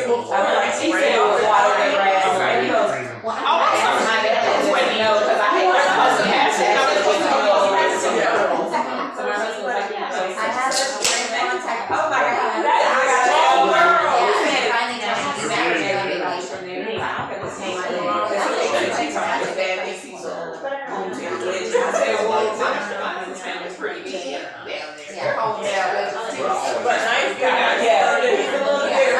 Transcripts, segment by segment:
like, she said it was water and grass. And he goes, well, I'm not going to know because I hate supposed to have sex. So my husband was like, yeah, I have contact. Oh my God, that is a whole world. He said, finally now he's married and I'm like, from there. I'm going to say, his dad thinks he's old. I said, well, his family's pretty big down there. Yeah. But nice guy. Yeah. He's a little bigger.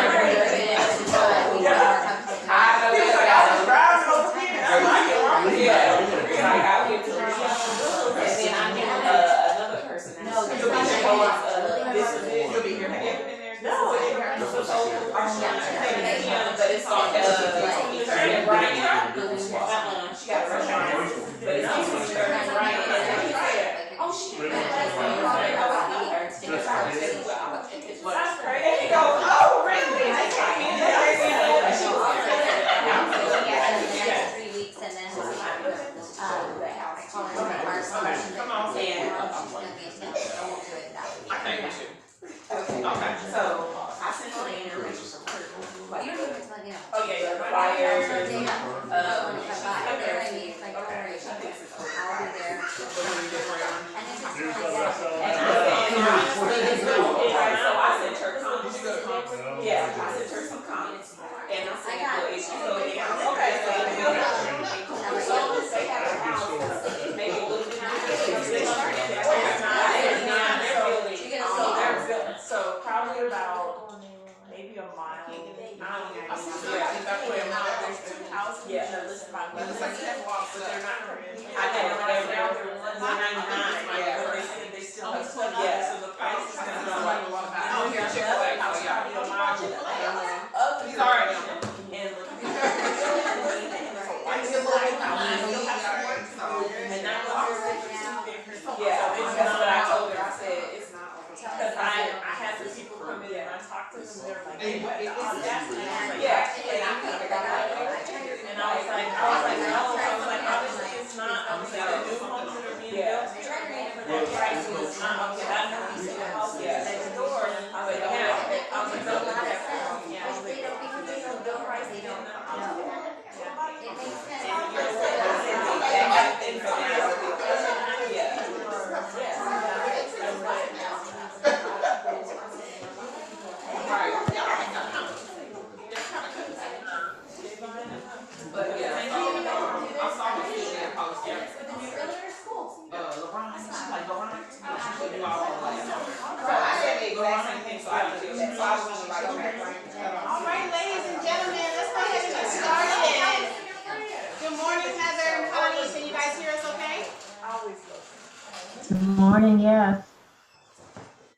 Good morning, yes.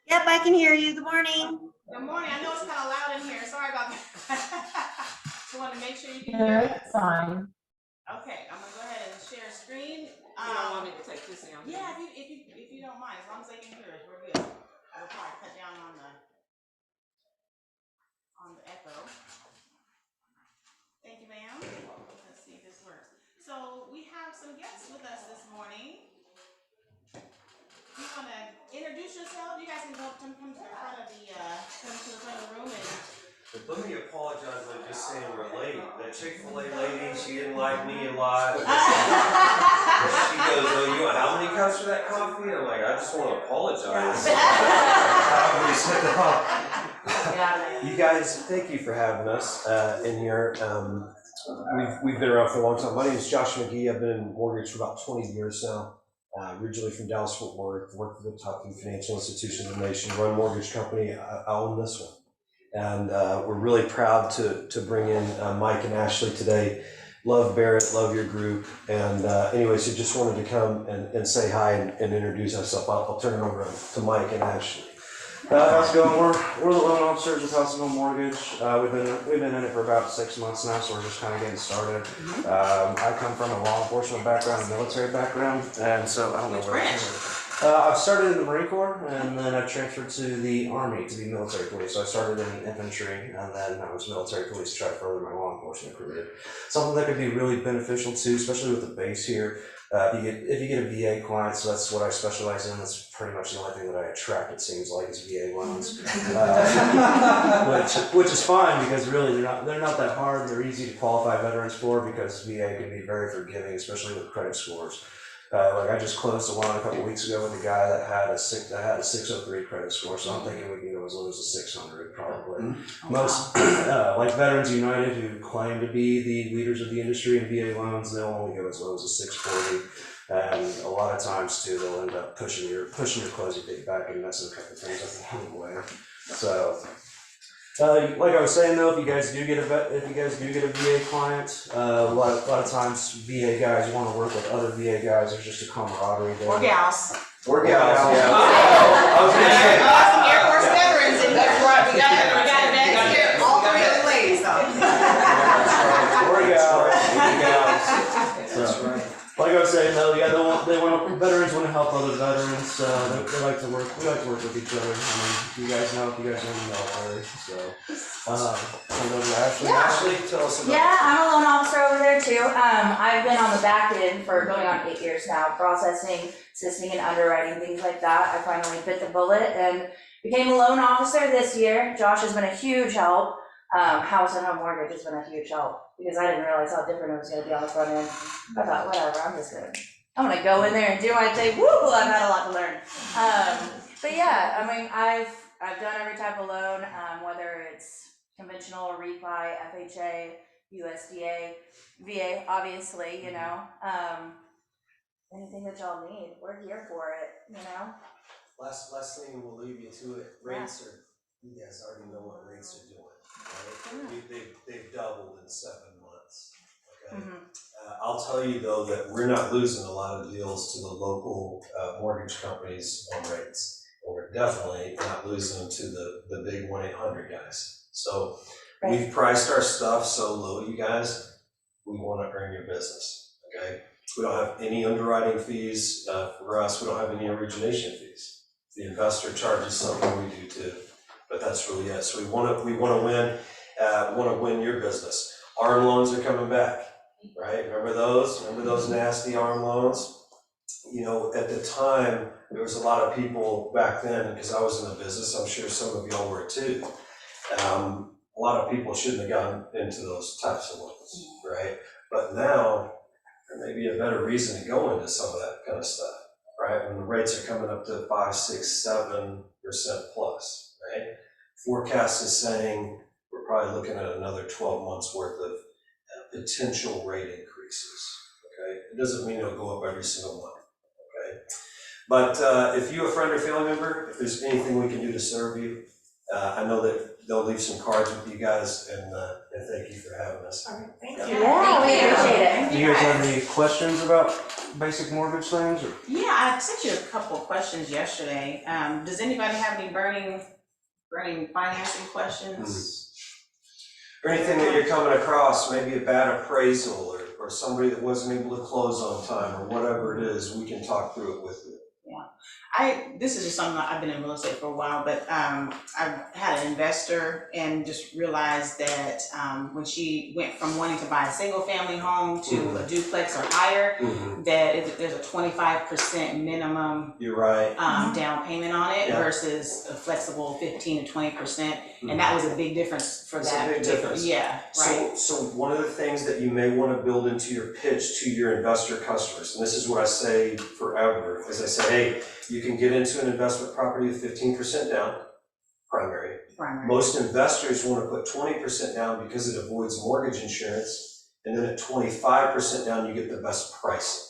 Yep, I can hear you. Good morning. Good morning. I know it's kind of loud in here. Sorry about that. Just want to make sure you can Yeah, hear us. it's fine. Okay, I'm gonna go ahead and share screen. You don't want me to take this down? Yeah, if you don't mind, as long as they can hear us, we're good. We'll probably cut down on the echo. Thank you, ma'am. Let's see if this works. So we have some guests with us this morning. You want to introduce yourself? You guys can come to the front of the room and. But let me apologize, like just saying we're late. That Chick-fil-A lady, she didn't like me a lot. She goes, "Oh, you want how many cups for that coffee?" I'm like, "I just want to apologize." You guys, thank you for having us in here. We've been around for a long time. My name is Josh McGee. I've been in mortgage for about 20 years now. Originally from Dallas, Fort Worth, worked for the top few financial institutions in the nation, run a mortgage company. I own this one. And we're really proud to bring in Mike and Ashley today. Love Barrett, love your group. And anyway, so just wanted to come and say hi and introduce ourselves. I'll turn it over to Mike and Ashley. How's it going? We're the loan officers with Household Mortgage. We've been in it for about 6 months now, so we're just kind of getting started. I come from a law enforcement background, a military background, and so I don't know where. I started in the Marine Corps, and then I transferred to the Army to be military police. So I started in infantry, and then I was military police to try to further my law enforcement career. Something that could be really beneficial too, especially with the base here. If you get a VA client, so that's what I specialize in. That's pretty much the only thing that I attract. It seems like is VA loans, which is fine because really they're not that hard. They're easy to qualify veterans for because VA can be very forgiving, especially with credit scores. Like I just closed a loan a couple weeks ago with a guy that had a 603 credit score, so I'm thinking we can go as low as a 600 probably. Most like Veterans United, who claim to be the leaders of the industry in VA loans, they'll only go as low as a 640, and a lot of times too they'll end up pushing your closing date back and messing a couple things up along the way. So. Like I was saying though, if you guys do get a VA client, a lot of times VA guys want to work with other VA guys. There's just a camaraderie there. Or gals. Or gals, yeah. I was gonna say, some Air Force veterans in That's right, we got it back here, all three of the ladies though. Or gals. That's right. Like I was saying though, yeah, veterans want to help other veterans. They like to work. We like to work with each other. I mean, you guys know the military, so. Ashley, tell us about. Yeah, I'm a loan officer over there too. I've been on the back end for going on 8 years now, processing, assisting, and underwriting, things like that. I finally bit the bullet and became a loan officer this year. Josh has been a huge help. House and home mortgage has been a huge help because I didn't realize how different it was going to be on the front end. I thought, whatever, I'm gonna go in there and do my thing. Woo! I've had a lot to learn. But yeah, I mean, I've done every type of loan, whether it's conventional or refi, FHA, USDA, VA, obviously, you know. Anything that y'all need, we're here for it, you know. Last thing we'll leave you to it. Rates are, you guys already know what rates are doing, right? They've doubled in 7 months. Okay. I'll tell you though that we're not losing a lot of deals to the local mortgage companies on rates. And we're definitely not losing them to the big 1-800 guys. So we've priced our stuff so low, you guys, we want to earn your business, okay? We don't have any underwriting fees for us. We don't have any origination fees. The investor charges something, we do too, but that's really it. So we want to win. Want to win your business. ARM loans are coming back, right? Remember those? Remember those nasty ARM loans? You know, at the time, there was a lot of people back then, because I was in the business, I'm sure some of y'all were too. A lot of people shouldn't have gotten into those types of loans, right? But now, there may be a better reason to go into some of that kind of stuff, right? When the rates are coming up to 5, 6, 7% plus, right? Forecast is saying we're probably looking at another 12 months worth of potential rate increases, okay? It doesn't mean it'll go up every single month, okay? But if you, a friend or family member, if there's anything we can do to serve you, I know that they'll leave some cards with you guys, and thank you for having us. All right, thank Yeah, you. we appreciate it. Do you guys have any questions about basic mortgage things? Or? Yeah, I sent you a couple of questions yesterday. Does anybody have any burning financing questions? Or anything that you're coming across, maybe a bad appraisal, or somebody that wasn't able to close on time, or whatever it is, we can talk through it with you. This is just something that I've been in real estate for a while, but I've had an investor and just realized that when she went from wanting to buy a single family home to a duplex or higher, that there's a 25% minimum You're right. down payment on it versus a flexible 15 to 20%. And that was a big difference for It's that. a big difference. Yeah, right. So one of the things that you may want to build into your pitch to your investor customers, and this is what I say forever, is I say, hey, you can get into an investment property with 15% down, primary. Most investors want to put 20% down because it avoids mortgage insurance, and then at 25% down, you get the best pricing,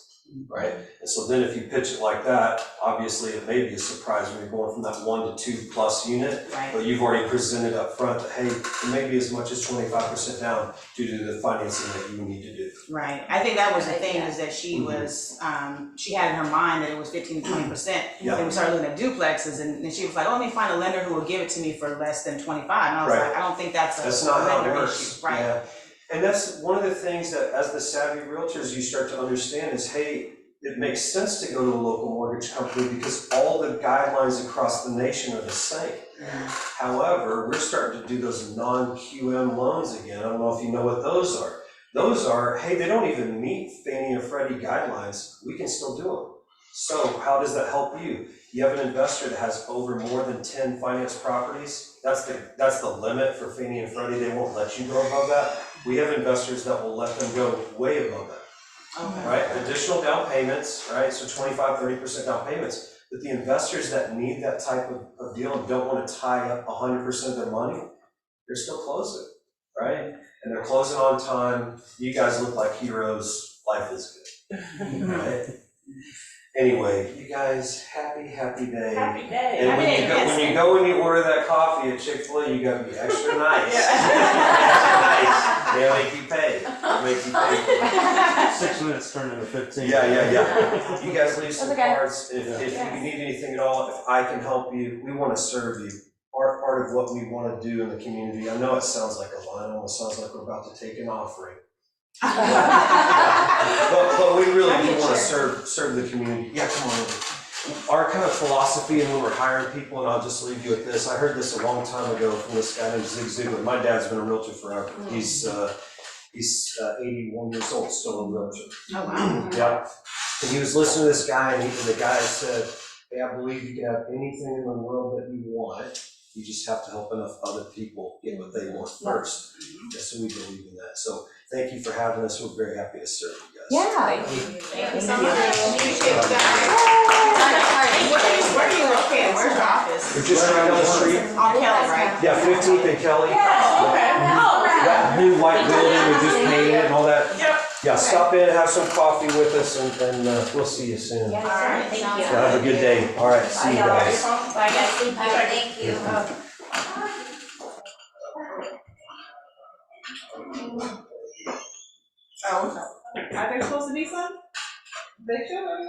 right? And so then if you pitch it like that, obviously it may be a surprise when you're going from that 1 to 2 plus unit, but you've already presented up front that, hey, it may be as much as 25% down due to the financing that you need to do. Right. I think that was the thing, is that she was, she had in her mind that it was 15 to 20%. And we started looking at duplexes, and then she was like, oh, let me find a lender who will give it to me for less than 25. And I was like, I don't think that's not how it lender works. issue. Right. Yeah. And that's one of the things that as the savvy realtors you start to understand is, hey, it makes sense to go to a local mortgage company because all the guidelines across the nation are the same. However, we're starting to do those non-QM loans again. I don't know if you know what those are. Those are, hey, they don't even meet Fannie and Freddie guidelines, we can still do them. So how does that help you? You have an investor that has over more than 10 finance properties, that's the limit for Fannie and Freddie, they won't let you go above that. We have investors that will let them go way above that. Okay. Right, additional down payments, right, so 25-30% down payments. But the investors that need that type of deal and don't want to tie up 100% of their money, they're still closing, right? And they're closing on time. You guys look like heroes. Life is good, right? Anyway, you guys, happy day. Happy day. And when you go and you order that coffee at Chick-fil-A, you gotta be extra nice. Extra nice. They make you pay. Make you pay. 6 minutes turned into 15. Yeah. You guys leave some That's okay. cards. If you need anything at all, if I can help you, we want to serve you. Part of what we want to do in the community. I know it sounds like a lie. It almost sounds like we're about to take an offering. But we really do want to serve the community. Yeah, come on. Our kind of philosophy, and when we're hiring people, and I'll just leave you with this. I heard this a long time ago from this guy named Zig Ziglar. My dad's been a realtor forever. He's 81 years old, still a realtor. Oh, wow. Yeah. And he was listening to this guy, and the guy said, "Hey, I believe you can have anything in the world that you want. You just have to help enough other people get what they want first." Yeah, so we believe in that. So thank you for having us. We're very happy to serve you guys. Yeah. Thank you so much. Appreciate you guys. Where are you located? Where's your office? We're just right down the street. On Kelly, right? Yeah, 15th and Kelly. That new white building we just painted and all that. Yep. Yeah, stop in, have some coffee with us, and we'll see you soon. Yes, All right, thank sounds you. Yeah, have a good day. All right, see you guys. Bye, guys. Thank you. Thank you. Oh, are there supposed to be some? They should.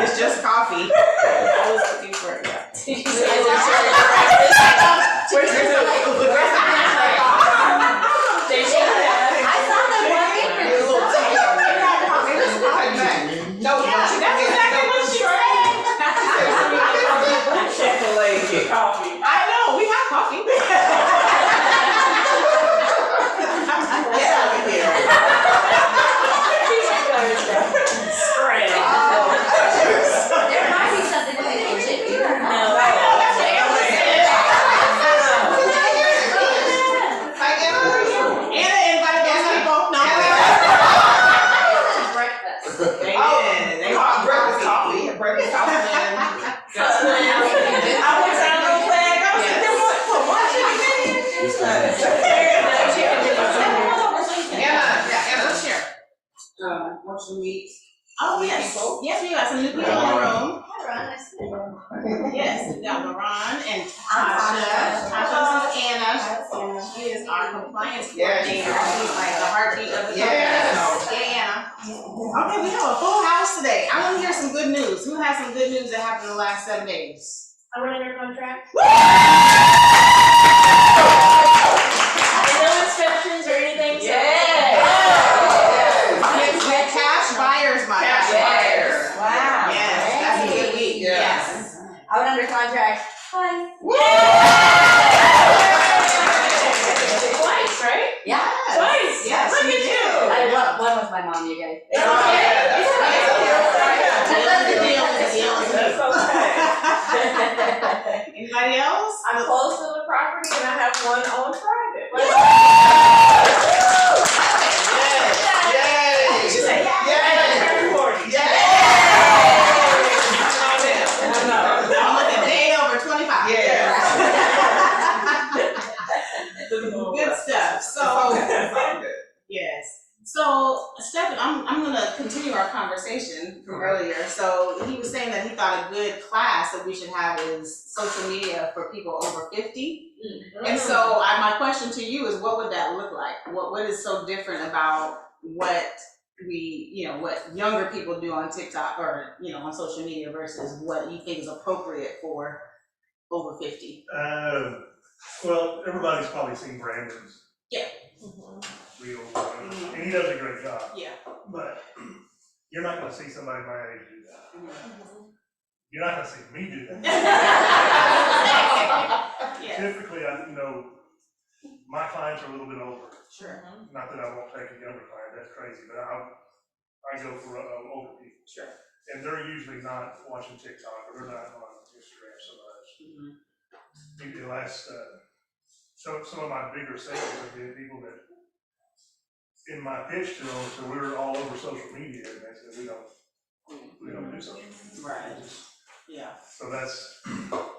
It's just coffee. I was looking for it. Where's the I saw them working for you. No, that's exactly what she said. Chick-fil-A, get coffee. I know, we have coffee. Get out of here. Spread. There might be something in the kitchen. You don't know. No. I know, that's what I was saying. Anna invited those people. No. Breakfast. They did. They called breakfast coffee. Breakfast coffee. That's what I went down to the flag. I was like, what? Why should I be here? Anna, let's share. Want some meat? Oh, yes. Yes, we got some new people in the room. Yes, we got Lauren and Tasha. Tasha is Anna. She is our compliance coordinator. She's like the heartbeat of the company. So, yeah, Anna. Okay, we have a full house today. I want to hear some good news. Who has some good news that happened in the last 7 days? I'm running your contract. Woo! No inspections or anything. So With cash buyers, my Cash gosh. buyers. Wow. Yes, that's a good week. Yes. Out under contract. Hi. Twice, right? Yeah. Twice. Yes, Look we at do. you. One was my mom, you guys. It's okay. It's okay. That's okay. Anybody else? I'm close to the property and I have one on private. Yay! She said, yeah. Turn 40. Yay! I'm looking day over 25. Good stuff. So, yes. So, Stephen, I'm gonna continue our conversation from earlier. So he was saying that he thought a good class that we should have is social media for people over 50. And so my question to you is, what would that look like? What is so different about what what younger people do on TikTok or, on social media versus what you think is appropriate for over 50? Well, everybody's probably seen Brandon's. Yeah. Real, and he does a great job. Yeah. But you're not going to see somebody my age do that. You're not going to see me do that. Yeah. typically, my clients are a little bit older. Sure. Not that I won't take a younger client, that's crazy, but I go for older people. Sure. And they're usually not watching TikTok, or they're not on Instagram so much. Maybe the last, some of my bigger sales have been people that, in my pitch to them, so we're all over social media, and they said, we don't do social media. Right. Yeah. So that's,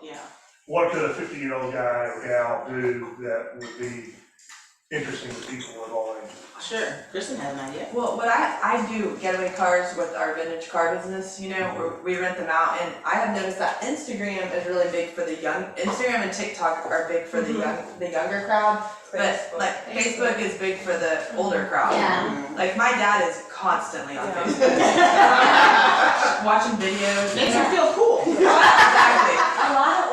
Yeah. what could a 50-year-old guy or gal do that would be interesting to people of all ages? Sure. Kristen has an idea. Well, but I do getaway cars with our vintage car business, where we rent them out, and I have noticed that Instagram is really big for the young, Instagram and TikTok are big for the younger crowd, but like Facebook is big for the older crowd. Yeah. Like my dad is constantly on Facebook. Watching videos. Makes her feel cool. Exactly. A lot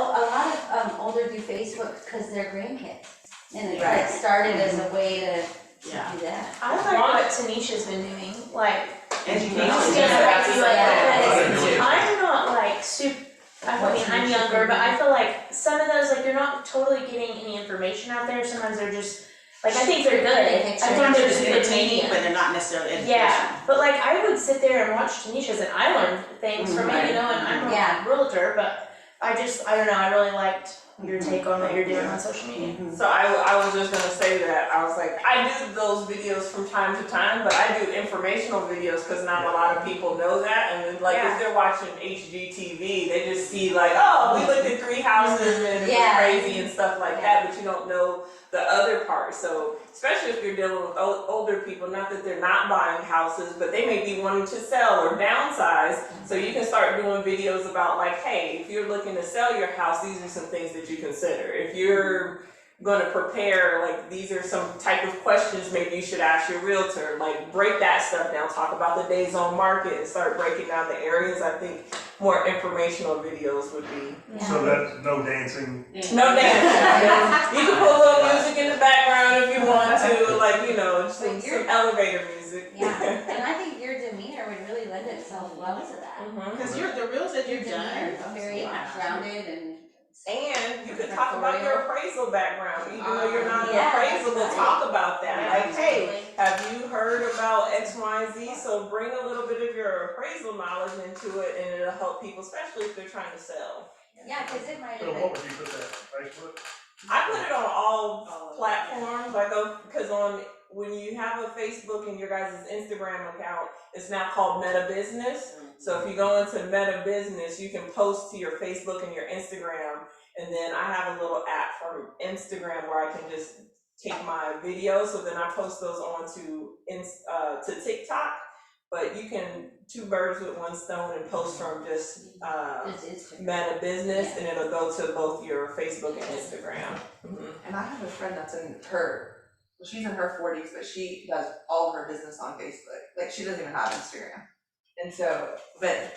of older do Facebook because they're grandkids. And it Right. started as a way to Yeah. do that. I like what Tanisha's been doing, like, Education. I'm not like super, I mean, I'm younger, but I feel like some of those, like, you're not totally getting any information out there, sometimes they're just, like, I think they're good, I think they're just good entertaining, media. but they're not necessarily educational. Yeah, but like, I would sit there and watch Tanisha's and I learned things from it, and I'm a realtor, but I don't know, I really liked your take on what you're doing on social media. So I was just gonna say that, I was like, I do those videos from time to time, but I do informational videos because not a lot of people know that, and then like if they're watching HGTV, they just see like, oh, we looked at 3 houses and it was crazy and stuff like that, but you don't know the other part. So especially if you're dealing with older people, not that they're not buying houses, but they may be wanting to sell or downsize. So you can start doing videos about like, hey, if you're looking to sell your house, these are some things that you consider. If you're gonna prepare, like these are some type of questions maybe you should ask your realtor, like break that stuff down, talk about the days on market and start breaking down the areas. I think more informational videos would be. So that's no dancing. No dancing. You can put a little music in the background if you want to, like, some elevator music. Yeah, and I think your demeanor would really lend itself well to that. Because the reels that Your you've demeanor done. is very grounded and. And you could talk about your appraisal background, even though you're not an appraisal, but talk about that. Like, hey, have you heard about X, Y, and Z? So bring a little bit of your appraisal knowledge into it, and it'll help people, especially if they're trying to sell. Yeah, because it might So have been. what would you put that on Facebook? I put it on all platforms, because when you have a Facebook and your guys' Instagram account, it's now called Meta Business. So if you go into Meta Business, you can post to your Facebook and your Instagram, and then I have a little app from Instagram where I can just take my videos, so then I post those onto to TikTok. But you can 2 birds with 1 stone and post from just Meta Business, and it'll go to both your Facebook and Instagram. And I have a friend that's she's in her 40s, but she does all of her business on Facebook. Like she doesn't even have Instagram. And so, but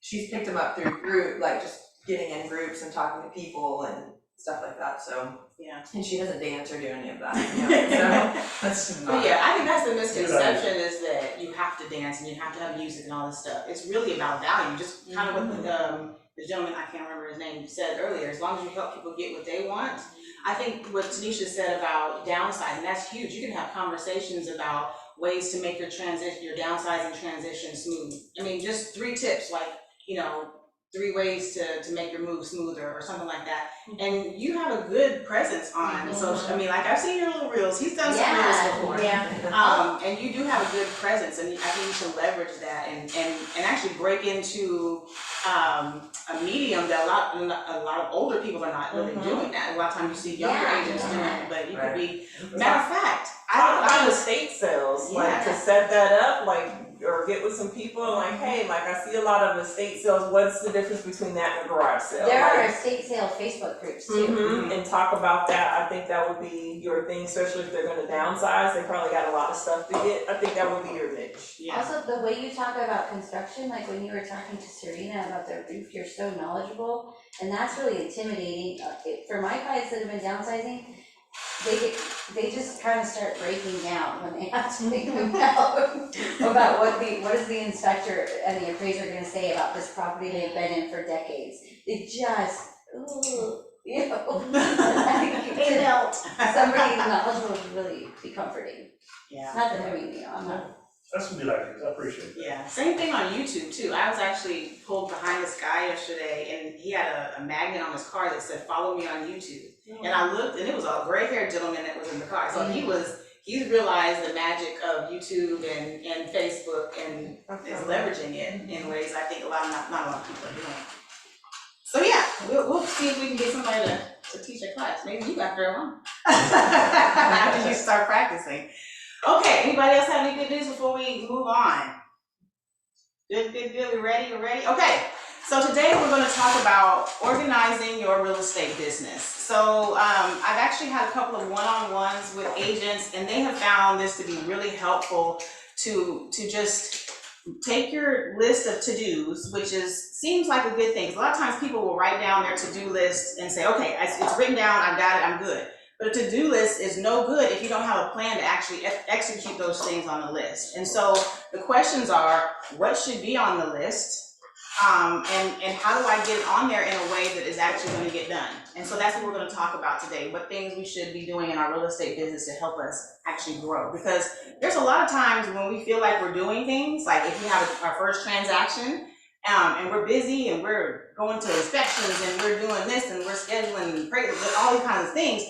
she's picked them up through group, like just getting in groups and talking to people and stuff like that. So and she doesn't dance or do any of that. So that's not. But yeah, I think that's the misconception is that you have to dance and you have to have music and all this stuff. It's really about value. Just kind of what the gentleman, I can't remember his name, said earlier. As long as you help people get what they want. I think what Tanisha said about downsizing, that's huge. You can have conversations about ways to make your downsizing transition smooth. I mean, just 3 tips, like, 3 ways to make your move smoother or something like that. And you have a good presence on social. I mean, like I've seen your little reels. He's done some reels before. And you do have a good presence, and I think you should leverage that and actually break into a medium that a lot of older people are not really doing that. A lot of times you see younger agents doing it, but you could be. Matter of fact, I do estate sales, like to set that up, or get with some people and like, hey, like I see a lot of estate sales. What's the difference between that and a garage sale? There are estate sale Facebook groups too. And talk about that. I think that would be your thing, especially if they're going to downsize. They probably got a lot of stuff to get. I think that would be your niche. Also, the way you talk about construction, like when you were talking to Serena about the roof, you're so knowledgeable, and that's really intimidating. For my clients that have been downsizing, they just kind of start breaking down when they have to think about what is the inspector and the appraiser going to say about this property they've been in for decades. They just you know. I think It helped. somebody knowledgeable would really be comforting. Yeah. Not that, I mean, you know, I'm not. That's some good ideas, I appreciate that. Yeah, same thing on YouTube too. I was actually pulled behind this guy yesterday and he had a magnet on his car that said, "Follow me on YouTube." And I looked and it was a gray haired gentleman that was in the car. So he's realized the magic of YouTube and Facebook and is leveraging it in ways I think not a lot of people are doing. So yeah, we'll see if we can get somebody to teach a class. Maybe you after a while. After you start practicing. Okay, anybody else have any good news before we move on? Good. We ready? Okay, so today we're going to talk about organizing your real estate business. So I've actually had a couple of one-on-ones with agents, and they have found this to be really helpful to just take your list of to-dos, which seems like a good thing. 'Cause a lot of times people will write down their to-do list and say, okay, it's written down, I've got it, I'm good. But a to-do list is no good if you don't have a plan to actually execute those things on the list. And so the questions are, what should be on the list? And how do I get it on there in a way that is actually going to get done? And so that's what we're going to talk about today, what things we should be doing in our real estate business to help us actually grow. Because there's a lot of times when we feel like we're doing things, like if we have our first transaction, and we're busy and we're going to inspections and we're doing this and we're scheduling all these kinds of things,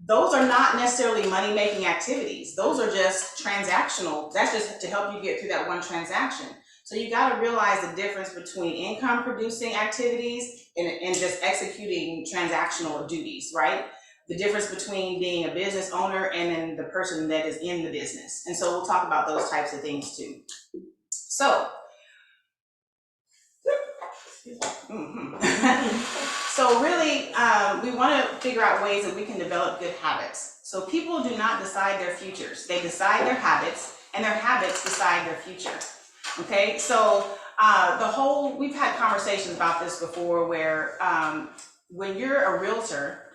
those are not necessarily money-making activities. Those are just transactional. That's just to help you get through that one transaction. So you got to realize the difference between income-producing activities and just executing transactional duties, right? The difference between being a business owner and then the person that is in the business. And so we'll talk about those types of things too. So, So really, we want to figure out ways that we can develop good habits. So people do not decide their futures. They decide their habits, and their habits decide their future. Okay, so we've had conversations about this before where when you're a realtor,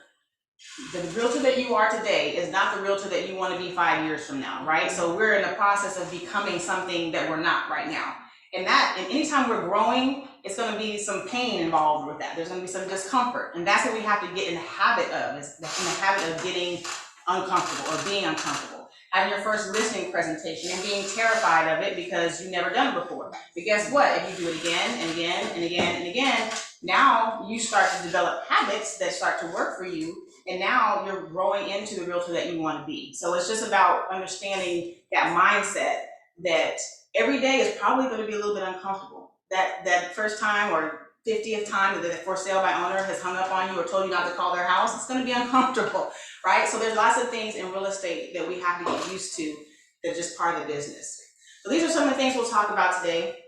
the realtor that you are today is not the realtor that you want to be 5 years from now, right? So we're in the process of becoming something that we're not right now. And anytime we're growing, it's going to be some pain involved with that. There's going to be some discomfort. And that's what we have to get in the habit of, is in the habit of getting uncomfortable or being uncomfortable. Having your first listening presentation and being terrified of it because you've never done it before. But guess what? If you do it again and again and again and again, now you start to develop habits that start to work for you. And now you're growing into the realtor that you want to be. So it's just about understanding that mindset that every day is probably going to be a little bit uncomfortable. That first time or 50th time that the for sale by owner has hung up on you or told you not to call their house, it's going to be uncomfortable, right? So there's lots of things in real estate that we have to get used to that's just part of the business. So these are some of the things we'll talk about today.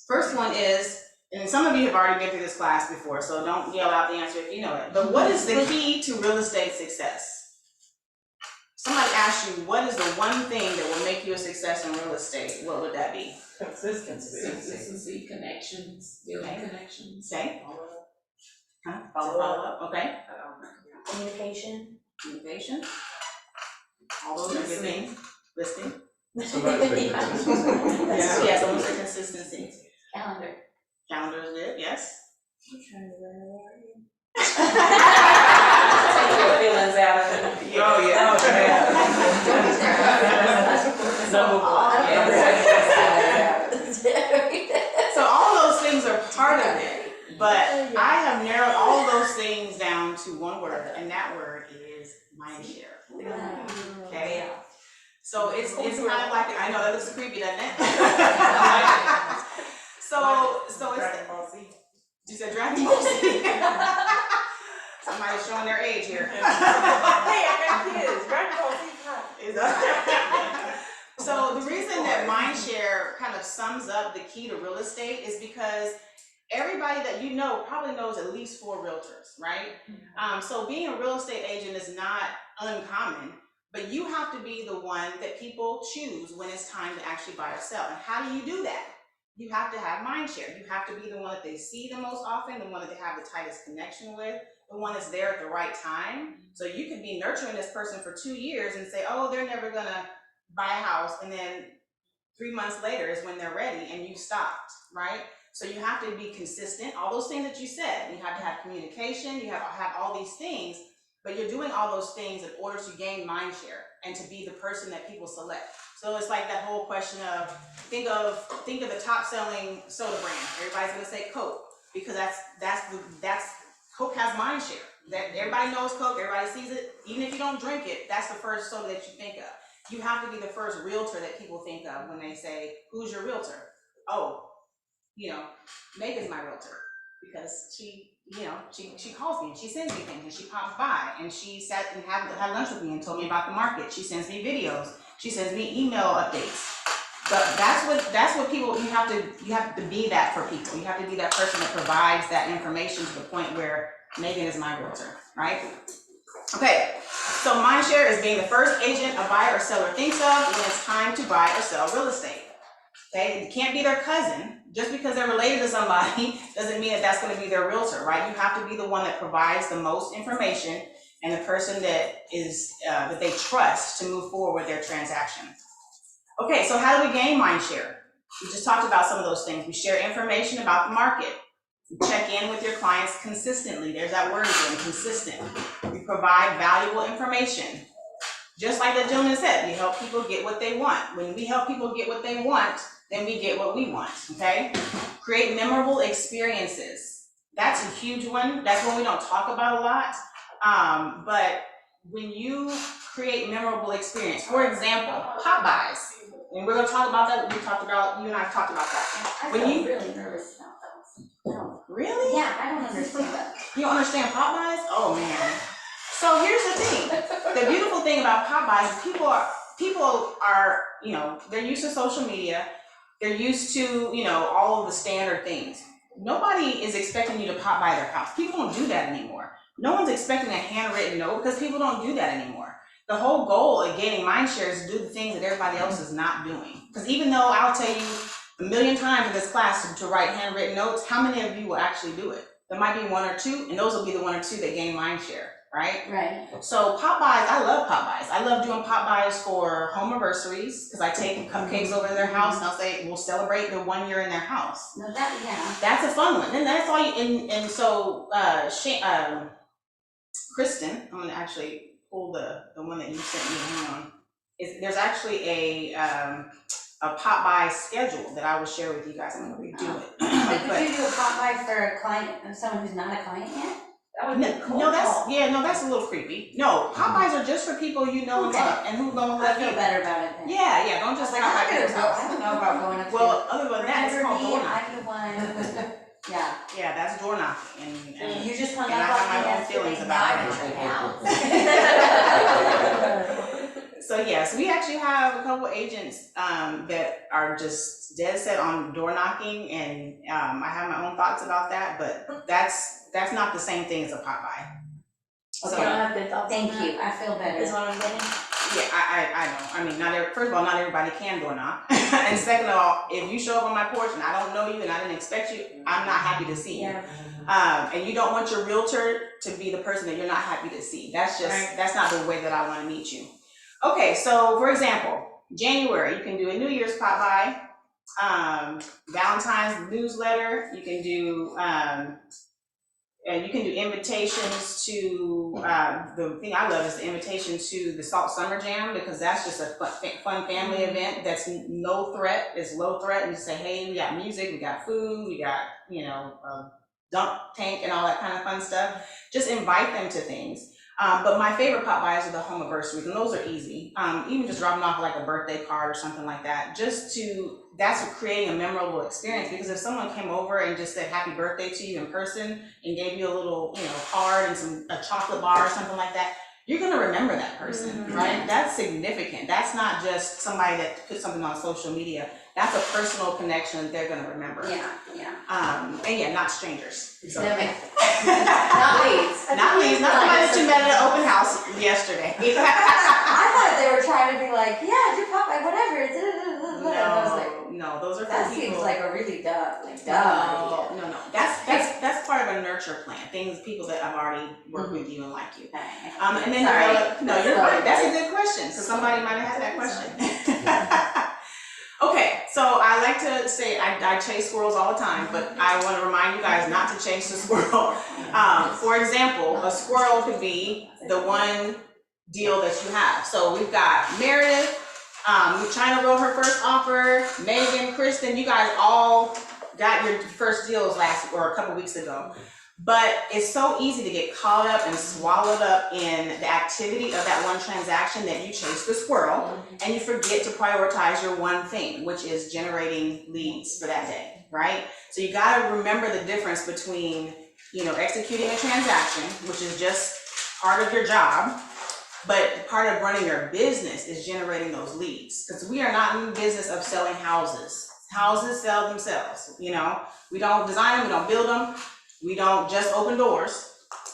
First one is, and some of you have already been through this class before, so don't yell out the answer if you know it, but what is the key to real estate success? Somebody asks you, what is the one thing that will make you a success in real estate? What would that be? Consistency, connections, building connections. Okay. Follow up, okay. Communication. All those are good things. Listening. Somebody's been consistent. Yes, those are consistency. Calendar is good, yes. I'm trying to remember. Take your feelings out of it. Oh, yeah. So all those things are part of it, but I have narrowed all those things down to one word, and that word is mind share. Okay? So it's kind of like, I know that looks creepy, doesn't it? So it's Dragon Ball Z. You said Dragon Ball Z. Somebody's showing their age here. Hey, I got kids. Dragon Ball Z is hot. So the reason that mindshare kind of sums up the key to real estate is because everybody that you know probably knows at least 4 realtors, right? So being a real estate agent is not uncommon, but you have to be the one that people choose when it's time to actually buy or sell. And how do you do that? You have to have mindshare. You have to be the one that they see the most often, the one that they have the tightest connection with, the one that's there at the right time. So you could be nurturing this person for 2 years and say, oh, they're never gonna buy a house, and then 3 months later is when they're ready and you stopped, right? So you have to be consistent, all those things that you said. You have to have communication, you have to have all these things, but you're doing all those things in order to gain mind share and to be the person that people select. So it's like that whole question of, think of the top selling soda brand. Everybody's gonna say Coke, because that's Coke has mind share. That everybody knows Coke, everybody sees it. Even if you don't drink it, that's the first soda that you think of. You have to be the first realtor that people think of when they say, who's your realtor? Oh, Megan's my realtor, because she calls me and she sends me things and she pops by and she sat and had lunch with me and told me about the market. She sends me videos. She sends me email updates. But that's what people, you have to be that for people. You have to be that person that provides that information to the point where Megan is my realtor, right? Okay, so mindshare is being the first agent a buyer or seller thinks of when it's time to buy or sell real estate. Okay, it can't be their cousin. Just because they're related to somebody doesn't mean that that's going to be their realtor, right? You have to be the one that provides the most information and the person that is that they trust to move forward with their transaction. Okay, so how do we gain mind share? We just talked about some of those things. We share information about the market. You check in with your clients consistently. There's that word again, consistent. We provide valuable information. Just like the gentleman said, we help people get what they want. When we help people get what they want, then we get what we want, okay? Create memorable experiences. That's a huge one. That's one we don't talk about a lot. But when you create memorable experience, for example, pop buys, and we're gonna talk about that. You and I have talked about that. I feel really nervous about those. Really? Yeah, I don't understand that. You don't understand pop buys? Oh man. So here's the thing. The beautiful thing about pop buys is people are, they're used to social media. They're used to, all of the standard things. Nobody is expecting you to pop by their house. People don't do that anymore. No one's expecting a handwritten note because people don't do that anymore. The whole goal of gaining mind share is to do the things that everybody else is not doing. Because even though I'll tell you a million times in this class to write handwritten notes, how many of you will actually do it? There might be one or two, and those will be the one or two that gain mind share, right? Right. So pop buys, I love pop buys. I love doing pop buys for home anniversaries, because I take cupcakes over to their house and I'll say, we'll celebrate the 1 year in their house. No, yeah. That's a fun one. And that's all you, and so Kristen, I'm gonna actually pull the one that you sent me, hang on. There's actually a pop by schedule that I will share with you guys. I'm gonna redo it. Could you do a pop by for a client, someone who's not a client yet? That would be cool. No, that's a little creepy. No, pop bys are just for people you know and love, and who don't love you. I feel better about it then. Yeah, don't just like I don't know about going up to. Well, other than that, it's called door knocking. Yeah, that's door knocking, and you just hung and up I on have me my own yesterday, feelings now I about know it. So yes, we actually have a couple agents that are just dead set on door knocking, and I have my own thoughts about that, but that's not the same thing as a pop by. So you don't have good thoughts on Thank that? you, I feel better. Is what I'm getting. Yeah, I know. I mean, first of all, not everybody can door knock. And second of all, if you show up on my porch and I don't know you and I didn't expect you, I'm not happy to see you. Yeah. And you don't want your realtor to be the person that you're not happy to see. That's just, that's not the way that I want to meet you. Okay, so for example, January, you can do a New Year's pop by, Valentine's newsletter, you can do, invitations to, the thing I love is the invitation to the Salt Summer Jam, because that's just a fun family event that's no threat, it's low threat, and you say, hey, we got music, we got food, we got, a dump tank and all that kind of fun stuff. Just invite them to things. But my favorite pop bys are the home anniversaries, and those are easy. Even just dropping off like a birthday card or something like that, that's creating a memorable experience, because if someone came over and just said happy birthday to you in person and gave you a little, card and a chocolate bar or something like that, you're gonna remember that person, right? That's significant. That's not just somebody that put something on social media. That's a personal connection that they're gonna remember. Yeah. And yeah, not strangers. So. Not leads. Not somebody that you met at an open house yesterday. I thought they were trying to be like, yeah, do pop by, whatever. No, those are that for people. seems like a really dumb No. That's part of a nurture plan. People that have already worked with you and like you. And then you're right. That's a good question. So somebody might have had that question. Okay, so I like to say I chase squirrels all the time, but I want to remind you guys not to chase the squirrel. For example, a squirrel could be the one deal that you have. So we've got Meredith, China wrote her first offer, Megan, Kristen, you guys all got your first deals a couple weeks ago. But it's so easy to get caught up and swallowed up in the activity of that one transaction that you chase the squirrel, and you forget to prioritize your one thing, which is generating leads for that day, right? So you gotta remember the difference between, executing a transaction, which is just part of your job, but part of running your business is generating those leads. Because we are not in the business of selling houses. Houses sell themselves, we don't design them, we don't build them. We don't just open doors.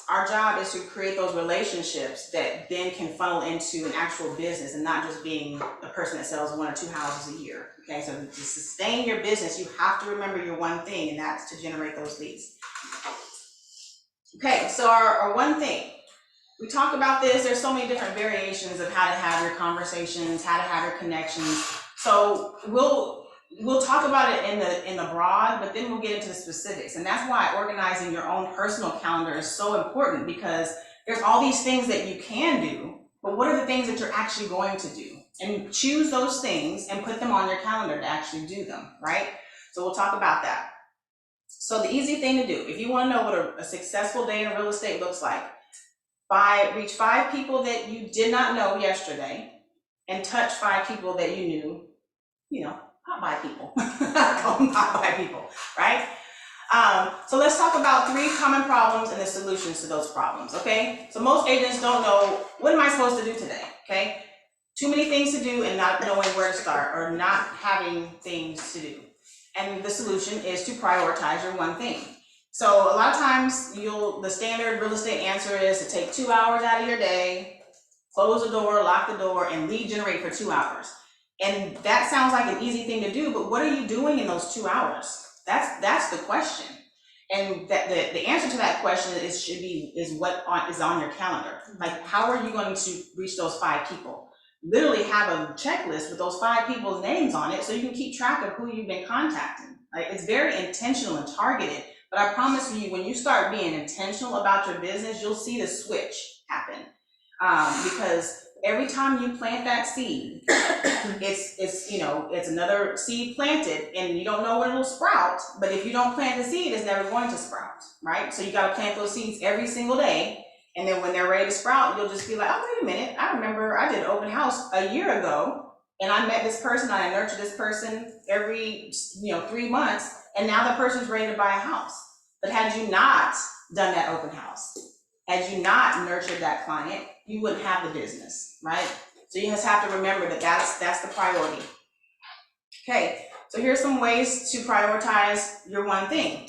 Our job is to create those relationships that then can funnel into an actual business and not just being a person that sells 1 or 2 houses a year. Okay, so to sustain your business, you have to remember your one thing, and that's to generate those leads. Okay, so our one thing, we talk about this, there's so many different variations of how to have your conversations, how to have your connections. So we'll talk about it in the broad, but then we'll get into the specifics. And that's why organizing your own personal calendar is so important, because there's all these things that you can do, but what are the things that you're actually going to do? And choose those things and put them on your calendar to actually do them, right? So we'll talk about that. So the easy thing to do, if you want to know what a successful day in real estate looks like, reach 5 people that you did not know yesterday and touch 5 people that you knew, not by people, not by people, right? So let's talk about 3 common problems and the solutions to those problems, okay? So most agents don't know, what am I supposed to do today, okay? Too many things to do and not knowing where to start, or not having things to do. And the solution is to prioritize your one thing. So a lot of times the standard real estate answer is to take 2 hours out of your day, close the door, lock the door, and lead generate for 2 hours. And that sounds like an easy thing to do, but what are you doing in those 2 hours? That's the question. And that the answer to that question is what is on your calendar. Like, how are you going to reach those 5 people? Literally have a checklist with those 5 people's names on it so you can keep track of who you've been contacting. Like, it's very intentional and targeted, but I promise you, when you start being intentional about your business, you'll see the switch happen. Because every time you plant that seed, it's another seed planted, and you don't know when it'll sprout, but if you don't plant the seed, it's never going to sprout, right? So you got to plant those seeds every single day, and then when they're ready to sprout, you'll just be like, oh, wait a minute, I remember I did an open house a year ago, and I met this person, I nurtured this person every 3 months, and now the person's ready to buy a house. But had you not done that open house, had you not nurtured that client, you wouldn't have the business, right? So you just have to remember that that's the priority. Okay, so here's some ways to prioritize your one thing.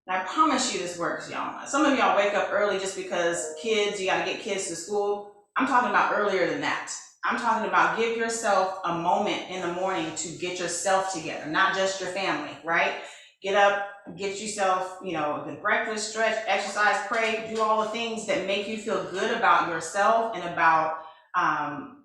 And I promise you this works, y'all. Some of y'all wake up early just because you gotta get kids to school. I'm talking about earlier than that. I'm talking about give yourself a moment in the morning to get yourself together, not just your family, right? Get up, get yourself, a good breakfast, stretch, exercise, pray, do all the things that make you feel good about yourself and about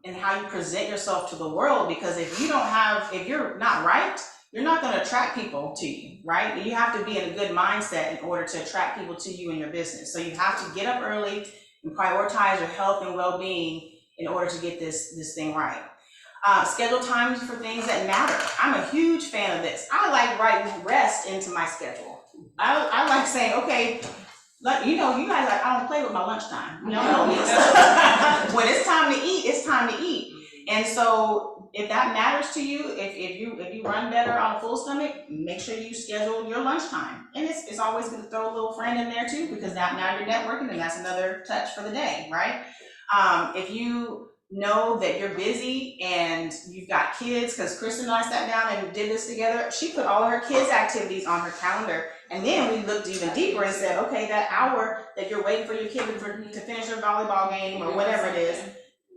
and how you present yourself to the world. Because if you're not right, you're not going to attract people to you, right? You have to be in a good mindset in order to attract people to you in your business. So you have to get up early and prioritize your health and well-being in order to get this thing right. Schedule times for things that matter. I'm a huge fan of this. I like writing rest into my schedule. I like saying, okay, you guys I don't play with my lunchtime. You know this. When it's time to eat, it's time to eat. And so if that matters to you, if you run better on a full stomach, make sure you schedule your lunchtime. And it's always good to throw a little friend in there too, because now you're networking, and that's another touch for the day, right? If you know that you're busy and you've got kids, because Kristen and I sat down and did this together, she put all her kids' activities on her calendar, and then we looked even deeper and said, okay, that hour that you're waiting for your kid to finish their volleyball game or whatever it is,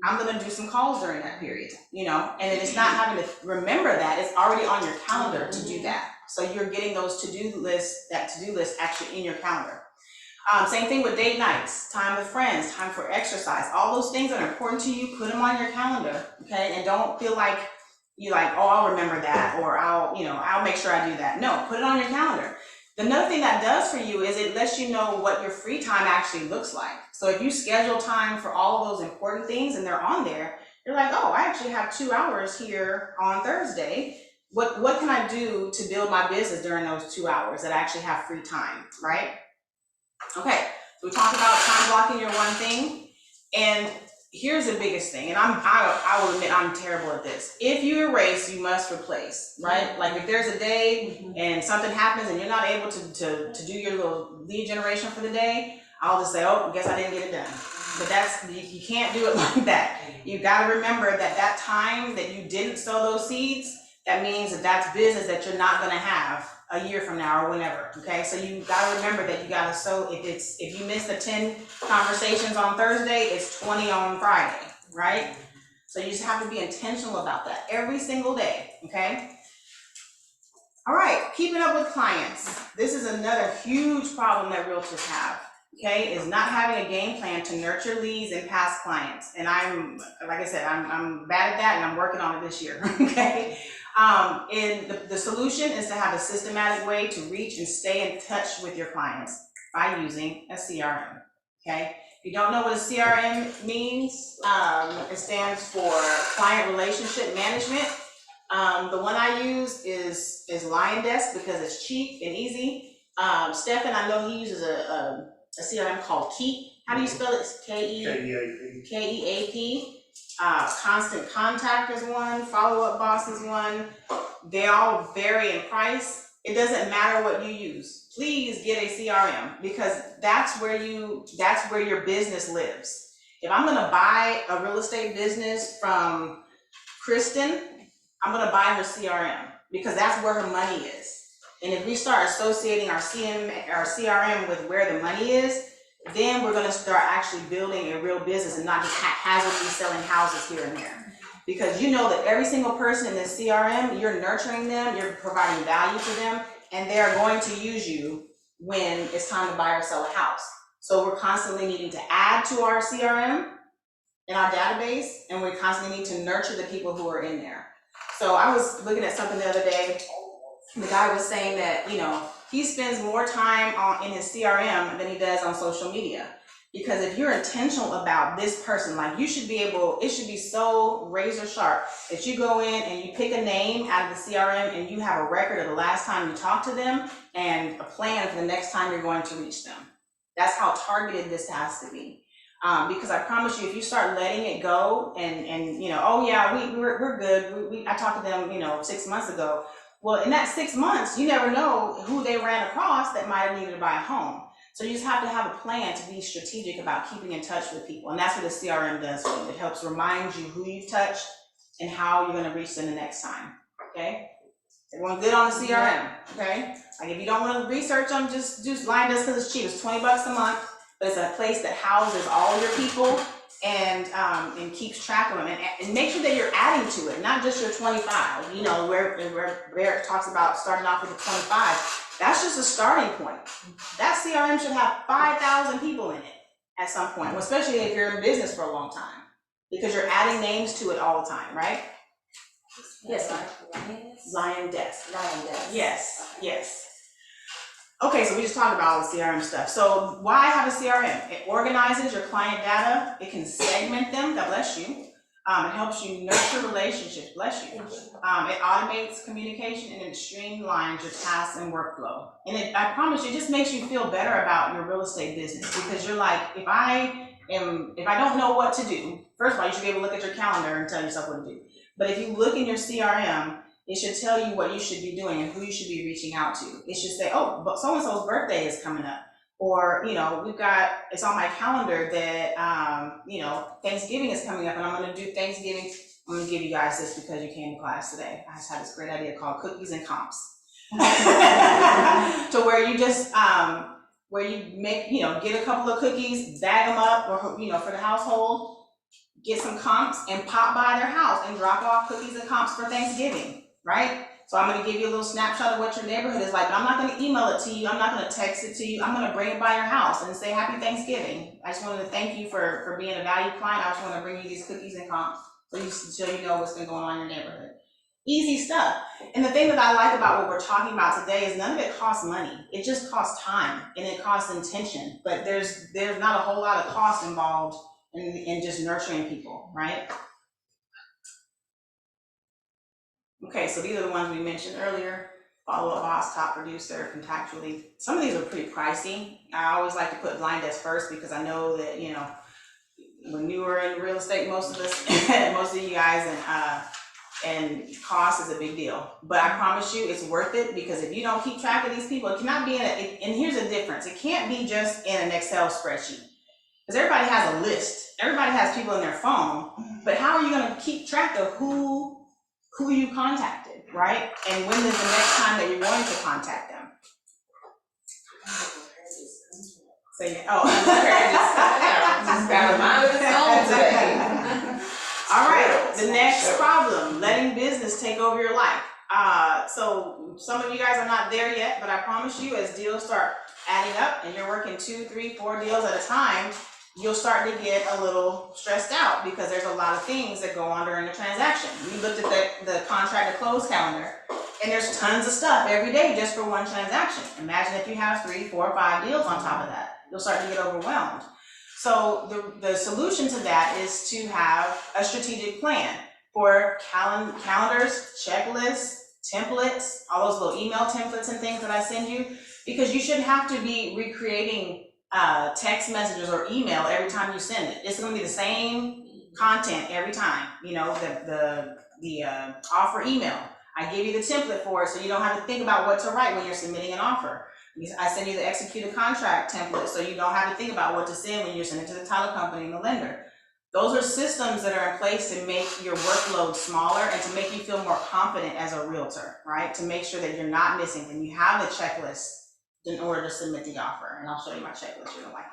I'm gonna do some calls during that period, and it's not having to remember that, it's already on your calendar to do that. So you're getting those to-do list actually in your calendar. Same thing with date nights, time with friends, time for exercise, all those things that are important to you, put them on your calendar, okay? And don't feel like you like, oh, I'll remember that, or I'll make sure I do that. No, put it on your calendar. Another thing that does for you is it lets you know what your free time actually looks like. So if you schedule time for all of those important things and they're on there, you're like, oh, I actually have 2 hours here on Thursday. What can I do to build my business during those 2 hours that I actually have free time, right? Okay, so we talked about time blocking your one thing, and here's the biggest thing, and I will admit I'm terrible at this. If you erase, you must replace, right? Like if there's a day and something happens and you're not able to do your little lead generation for the day, I'll just say, oh, guess I didn't get it done. But you can't do it like that. You gotta remember that time that you didn't sow those seeds, that means that's business that you're not gonna have a year from now or whenever, okay? So you gotta remember that you gotta sow, if you miss the 10 conversations on Thursday, it's 20 on Friday, right? So you just have to be intentional about that every single day, okay? All right, keeping up with clients. This is another huge problem that realtors have, okay? Is not having a game plan to nurture leads and past clients. And like I said, I'm bad at that and I'm working on it this year, okay? And the solution is to have a systematic way to reach and stay in touch with your clients by using a CRM, okay? If you don't know what a CRM means, it stands for Client Relationship Management. The one I use is LionDesk because it's cheap and easy. Stefan, I know he uses a CRM called Keep. How do you spell it? KEAP. KEAP. Constant Contact is one, Follow Up Boss is one. They all vary in price. It doesn't matter what you use. Please get a CRM because that's where your business lives. If I'm gonna buy a real estate business from Kristen, I'm gonna buy her CRM because that's where her money is. And if we start associating our CRM with where the money is, then we're gonna start actually building a real business and not just haphazardly selling houses here and there. Because you know that every single person in this CRM, you're nurturing them, you're providing value to them, and they're going to use you when it's time to buy or sell a house. So we're constantly needing to add to our CRM in our database, and we constantly need to nurture the people who are in there. So I was looking at something the other day, the guy was saying that, he spends more time in his CRM than he does on social media. Because if you're intentional about this person, like it should be so razor sharp that you go in and you pick a name out of the CRM and you have a record of the last time you talked to them and a plan for the next time you're going to reach them. That's how targeted this has to be. Because I promise you, if you start letting it go and oh yeah, we're good. I talked to them, 6 months ago. Well, in that 6 months, you never know who they ran across that might have needed to buy a home. So you just have to have a plan to be strategic about keeping in touch with people. And that's what the CRM does for you. It helps remind you who you've touched and how you're gonna reach them the next time, okay? Everyone good on the CRM, okay? Like if you don't wanna research them, just do LionDesk because it's cheap. It's $20 a month, but it's a place that houses all your people and keeps track of them. And make sure that you're adding to it, not just your 25. Where it talks about starting off with a 25. That's just a starting point. That CRM should have 5,000 people in it at some point, especially if you're in business for a long time, because you're adding names to it all the time, right? Yes, LionDesk. Yes. Okay, so we just talked about all the CRM stuff. So why have a CRM? It organizes your client data. It can segment them. God bless you. It helps you nurture relationships. Bless you. It automates communication and it streamlines your tasks and workflow. And I promise you, it just makes you feel better about your real estate business because you're like, if I don't know what to do, first of all, you should be able to look at your calendar and tell yourself what to do. But if you look in your CRM, it should tell you what you should be doing and who you should be reaching out to. It should say, oh, but so-and-so's birthday is coming up. Or, it's on my calendar that, Thanksgiving is coming up and I'm gonna do Thanksgiving. I'm gonna give you guys this because you came to class today. I just had this great idea called Cookies and Comps. To where you just, where you make, get a couple of cookies, bag them up, or, for the household, get some comps and pop by their house and drop off cookies and comps for Thanksgiving, right? So I'm gonna give you a little snapshot of what your neighborhood is like, but I'm not gonna email it to you, I'm not gonna text it to you, I'm gonna bring it by your house and say Happy Thanksgiving. I just wanted to thank you for being a valued client. I just wanna bring you these cookies and comps so you know what's been going on in your neighborhood. Easy stuff. And the thing that I like about what we're talking about today is none of it costs money. It just costs time and it costs intention. But there's not a whole lot of cost involved in just nurturing people, right? Okay, so these are the ones we mentioned earlier. Follow-up boss, top producer, contractually. Some of these are pretty pricey. I always like to put blind desk first because I know that, you know, when you were in real estate, most of us, most of you guys, and cost is a big deal. But I promise you, it's worth it because if you don't keep track of these people, it cannot be and here's the difference. It can't be just in an Excel spreadsheet because everybody has a list. Everybody has people in their phone, but how are you gonna keep track of who you contacted, right? And when is the next time that you're going to contact them? So, Just got a mind of its own today. All right, the next problem, letting business take over your life. So some of you guys are not there yet, but I promise you as deals start adding up and you're working 2, 3, 4 deals at a time, you'll start to get a little stressed out because there's a lot of things that go on during the transaction. We looked at the contract to close calendar and there's tons of stuff every day just for one transaction. Imagine if you have 3, 4, 5 deals on top of that. You'll start to get overwhelmed. So the solution to that is to have a strategic plan for calendars, checklists, templates, all those little email templates and things that I send you, because you shouldn't have to be recreating text messages or email every time you send it. It's gonna be the same content every time. You know, the offer email. I give you the template for it so you don't have to think about what to write when you're submitting an offer. I send you the executed contract template so you don't have to think about what to send when you're sending it to the title company and the lender. Those are systems that are in place to make your workload smaller and to make you feel more confident as a realtor, right? To make sure that you're not missing and you have the checklist in order to submit the offer. And I'll show you my checklist, you're gonna like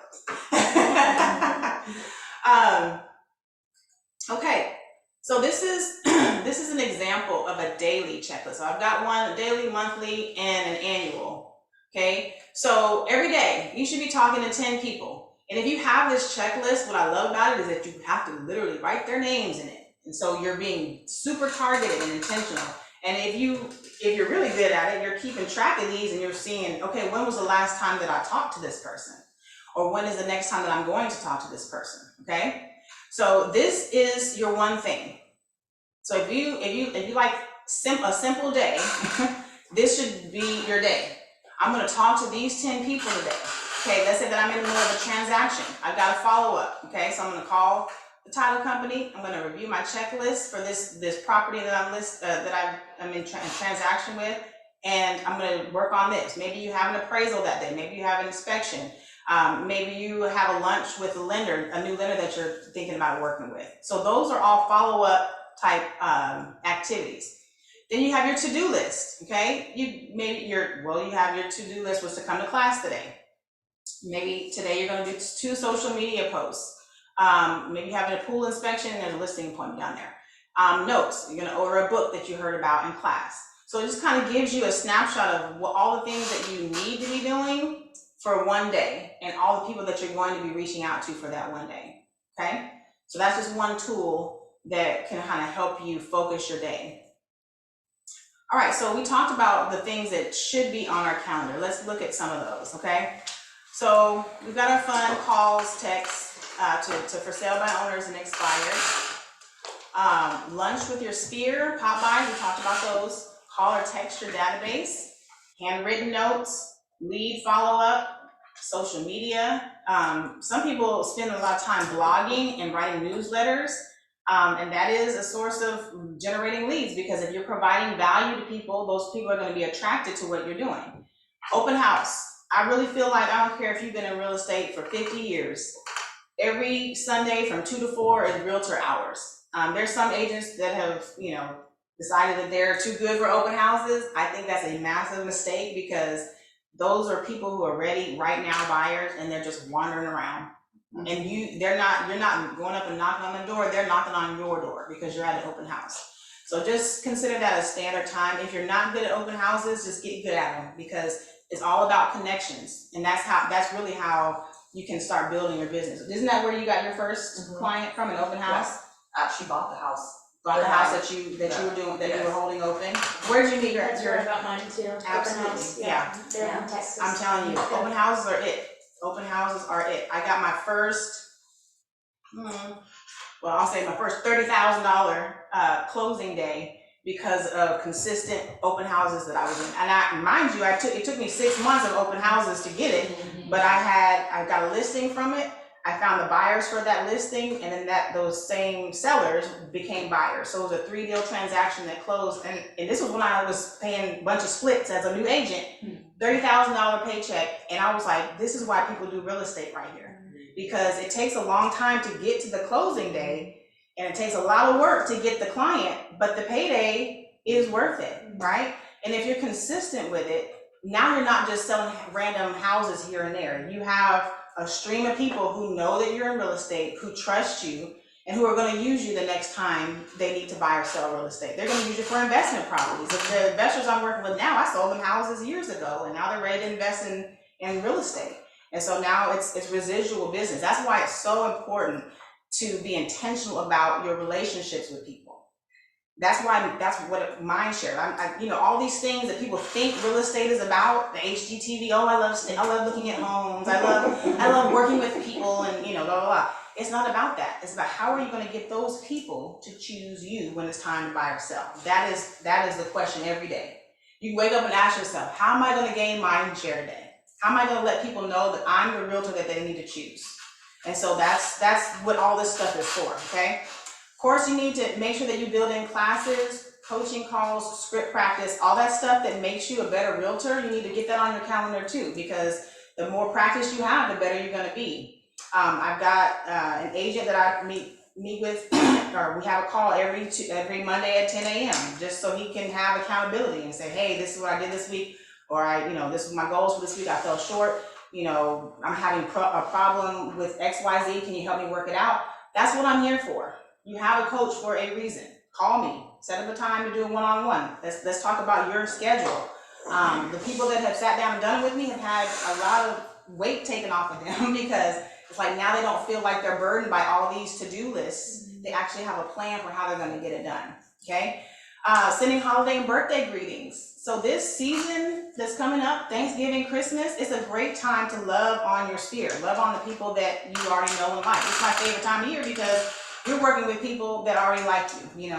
those. Okay, so this is an example of a daily checklist. So I've got one, a daily, monthly, and an annual. Okay, so every day you should be talking to 10 people. And if you have this checklist, what I love about it is that you have to literally write their names in it. And so you're being super targeted and intentional. And if you're really good at it, you're keeping track of these and you're seeing, okay, when was the last time that I talked to this person? Or when is the next time that I'm going to talk to this person, okay? So this is your one thing. So if you like a simple day, this should be your day. I'm gonna talk to these 10 people today. Okay, let's say that I'm in the middle of a transaction. I've got a follow-up, okay? So I'm gonna call the title company. I'm gonna review my checklist for this property that I'm in transaction with, and I'm gonna work on this. Maybe you have an appraisal that day. Maybe you have an inspection. Maybe you have a lunch with a lender, a new lender that you're thinking about working with. So those are all follow-up type activities. Then you have your to-do list, okay? You have your to-do list was to come to class today. Maybe today you're gonna do 2 social media posts. Maybe having a pool inspection and there's a listing appointment down there. Notes, you're gonna order a book that you heard about in class. So it just kind of gives you a snapshot of all the things that you need to be doing for one day and all the people that you're going to be reaching out to for that one day, okay? So that's just one tool that can kind of help you focus your day. All right, so we talked about the things that should be on our calendar. Let's look at some of those, okay? So we've got our fun calls, texts to for sale by owners and expired. Lunch with your sphere, pop-bys, we talked about those. Call or text your database. Handwritten notes, lead follow-up, social media. Some people spend a lot of time blogging and writing newsletters. And that is a source of generating leads because if you're providing value to people, those people are going to be attracted to what you're doing. Open house. I really feel like, I don't care if you've been in real estate for 50 years, every Sunday from 2 to 4 is realtor hours. There's some agents that have, decided that they're too good for open houses. I think that's a massive mistake because those are people who are ready right now buyers and they're just wandering around. And you're not going up and knocking on the door, they're knocking on your door because you're at an open house. So just consider that a standard time. If you're not good at open houses, just get good at them because it's all about connections. And that's really how you can start building your business. Isn't that where you got your first client from, an open house? She bought the house Bought the house that you were doing, that you were holding open. Where did you meet That's your? where I got mine too. Open Absolutely, house, yeah. They're in Texas. I'm telling you, open houses are it. Open houses are it. I got my first, well, I'll say my first $30,000 closing day because of consistent open houses that I was in. And mind you, it took me 6 months of open houses to get it, but I got a listing from it. I found the buyers for that listing, and then those same sellers became buyers. So it was a 3-deal transaction that closed, and this was when I was paying a bunch of splits as a new agent, $30,000 paycheck, and I was like, this is why people do real estate right here. Because it takes a long time to get to the closing day, and it takes a lot of work to get the client, but the payday is worth it, right? And if you're consistent with it, now you're not just selling random houses here and there. You have a stream of people who know that you're in real estate, who trust you, and who are going to use you the next time they need to buy or sell real estate. They're going to use you for investment properties. The investors I'm working with now, I sold them houses years ago, and now they're ready to invest in real estate. And so now it's residual business. That's why it's so important to be intentional about your relationships with people. That's what mine share. All these things that people think real estate is about, the HGTV, I love looking at homes, I love working with people, and blah, blah, blah. It's not about that. It's about how are you going to get those people to choose you when it's time to buy or sell. That is the question every day. You wake up and ask yourself, how am I going to gain mind share today? How am I going to let people know that I'm the realtor that they need to choose? And so that's what all this stuff is for, okay? Of course, you need to make sure that you build in classes, coaching calls, script practice, all that stuff that makes you a better realtor. You need to get that on your calendar too, because the more practice you have, the better you're going to be. I've got an agent that I meet with, or we have a call every Monday at 10 a.m. just so he can have accountability and say, hey, this is what I did this week, or this is my goals for this week. I fell short. I'm having a problem with XYZ. Can you help me work it out? That's what I'm here for. You have a coach for a reason. Call me, set up a time to do a one-on-one. Let's talk about your schedule. The people that have sat down and done it with me have had a lot of weight taken off of them because it's like now they don't feel like they're burdened by all these to-do lists. They actually have a plan for how they're going to get it done, okay? Sending holiday and birthday greetings. So this season that's coming up, Thanksgiving, Christmas, it's a great time to love on your sphere. Love on the people that you already know and like. It's my favorite time of year because you're working with people that already like you,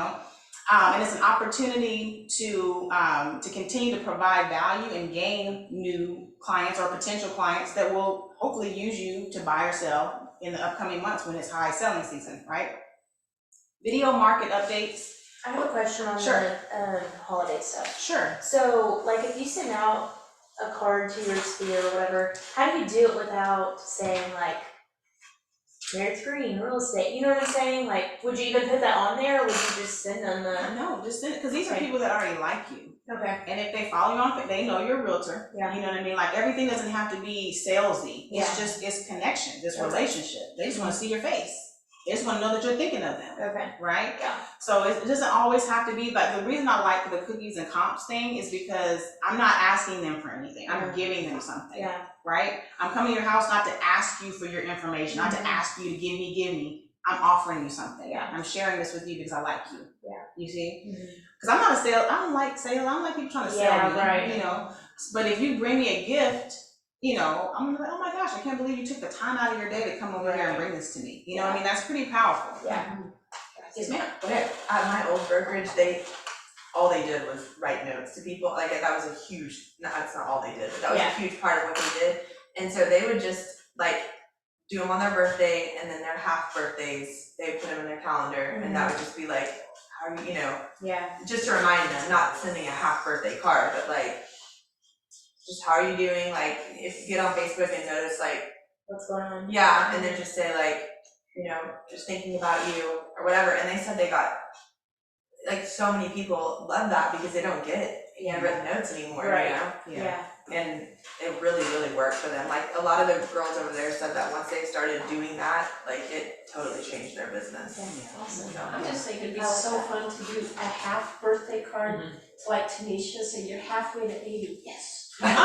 and it's an opportunity to continue to provide value and gain new clients or potential clients that will hopefully use you to buy or sell in the upcoming months when it's high selling season, right? Video market updates. I have a question on the holiday stuff. Sure. So, like, if you send out a card to your sphere or whatever, how do you do it without saying, like, Meredith Green, real estate, you know what I'm saying? Like, would you even put that on there, or would you just send them the? No, just send it, because these are people that already like you. Okay. And if they follow you on, they know you're a realtor. Yeah. You know what I mean? Like, everything doesn't have to be salesy. Yeah. It's connection, it's Okay. relationship. They just want to see your face. They just want to know that you're thinking of them. Okay. Right? Yeah. So it doesn't always have to be, but the reason I like the cookies and comps thing is because I'm not asking them for anything. I'm giving them something. Yeah. Right? I'm coming to your house not to ask you for your information, not to ask you to give me. I'm offering you something. Yeah. I'm sharing this with you because I like you. Yeah. You see? Because I'm not a sale. I don't like sales. I don't like people trying to sell me. Right. But if you bring me a gift, I'm gonna be like, oh my gosh, I can't believe you took the time out of your day to come over here and bring this to me. You know what I mean? That's pretty powerful. Yeah. Yes, ma'am. Go Yeah, ahead. at my old brokerage, all they did was write notes to people, like that was a huge, that's not all they did, but that was a huge part of what they did. And so they would just do them on their birthday, and then their half birthdays, they would put them in their calendar, and that would just be like, how are you, Yeah. just to remind them, not sending a half birthday card, but just how are you doing, if you get on Facebook and notice What's going on? yeah, and then just say just thinking about you or whatever. And they said they got so many people love that because they don't get handwritten notes anymore, Right. Yeah. And it really, really worked for them. A lot of the girls over there said that once they started doing that, it totally changed their business. Awesome. So, I'm just thinking it'd be I like so that. fun to do a half birthday card to Tanisha, so you're halfway to 80, yes. oh yeah,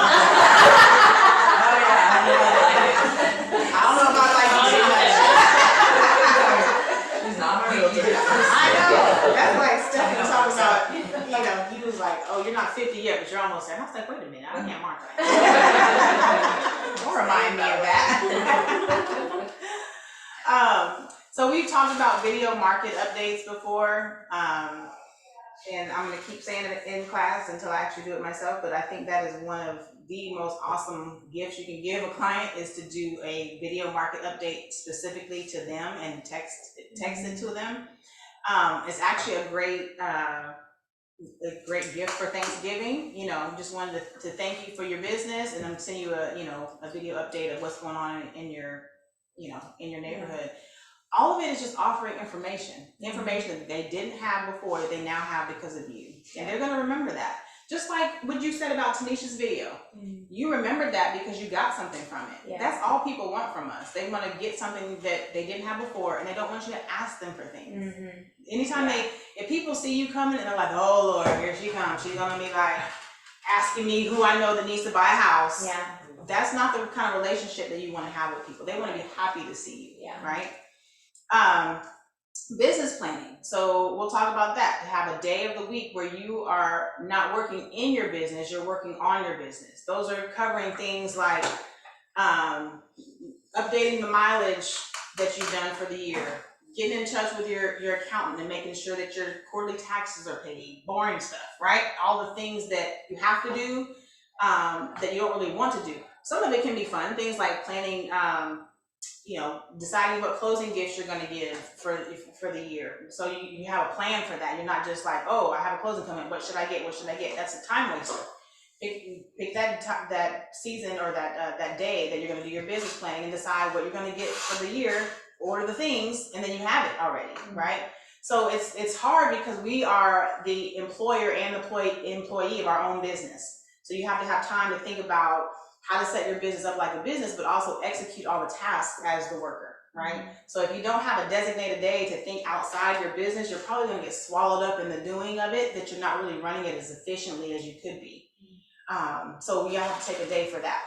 I don't know if I like to do that. She's not my realtor. I know. That's So we've talked about video market updates before, and I'm gonna keep saying it in class until I actually do it myself, but I think that is one of the most awesome gifts you can give a client is to do a video market update specifically to them and text it to them. It's actually a great gift for Thanksgiving. You know, just wanted to thank you for your business, and I'm sending you a video update of what's going on in your neighborhood. All of it is just offering information that they didn't have before that they now have because of you, and they're gonna remember that. Just like what you said about Tanisha's video, you remembered that because you got something from it. Yeah. That's all people want from us. They want to get something that they didn't have before, and they don't want you to ask them for things. Anytime if people see you coming and they're like, oh Lord, here she comes, she's gonna be like asking me who I know that needs to buy a house. Yeah. That's not the kind of relationship that you want to have with people. They want to be happy to see you, Yeah. right? Business planning. So we'll talk about that. To have a day of the week where you are not working in your business, you're working on your business. Those are covering things like updating the mileage that you've done for the year, getting in touch with your accountant and making sure that your quarterly taxes are paid, boring stuff, right? All the things that you have to do that you don't really want to do. Some of it can be fun, things like planning, deciding what closing gifts you're going to give for the year. So you have a plan for that. You're not just like, oh, I have a closing coming. What should I get? What should I get? That's a time waster. Pick that season or that day that you're going to do your business planning and decide what you're going to get for the year. Order the things, and then you have it already, right? So it's hard because we are the employer and employee of our own business. So you have to have time to think about how to set your business up like a business, but also execute all the tasks as the worker, right? So if you don't have a designated day to think outside your business, you're probably gonna get swallowed up in the doing of it, that you're not really running it as efficiently as you could be. So we have to take a day for that.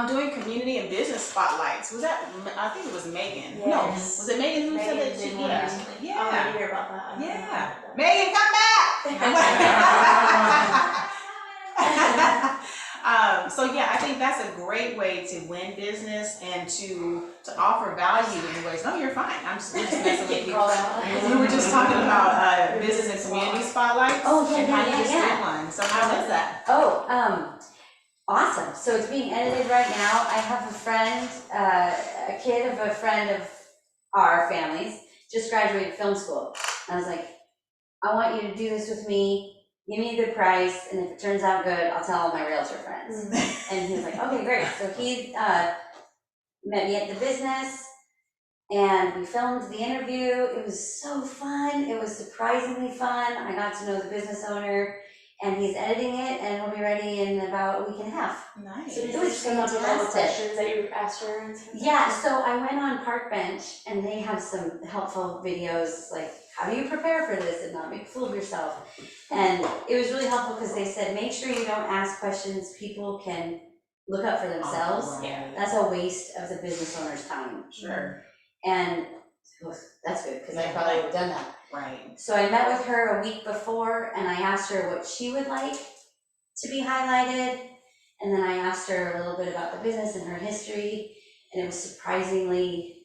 Doing community and business spotlights. Was that, I think it was Megan. Yes. No, was it Megan who said that she did did? one. I want to hear about that. Yeah. Megan, come back! So yeah, I think that's a great way to win business and to offer value in ways. No, you're fine. We're just messing with you. We were just talking about business and community spotlights. Oh, yeah, and how yeah, you just yeah. did one. So how was that? Awesome. So it's being edited right now. I have a friend, a kid of a friend of our family's, just graduated film school. And I was like, I want you to do this with me. Give me a good price, and if it turns out good, I'll tell all my realtor friends. And he was like, okay, great. So he met me at the business, and we filmed the interview. It was so fun. It was surprisingly fun. I got to know the business owner, and he's editing it, and it'll be ready in about a week and a half. Nice. So did you just come up with all the questions that you asked her and stuff? Yeah, so I went on Park Bench, and they have some helpful videos, like how do you prepare for this and not make a fool of yourself? And it was really helpful because they said, make sure you don't ask questions people can look up for themselves. Yeah. That's a waste of the business owner's time. Sure. And that's good, because I probably would have done that. Right. So I met with her a week before, and I asked her what she would like to be highlighted. And then I asked her a little bit about the business and her history, and it was surprisingly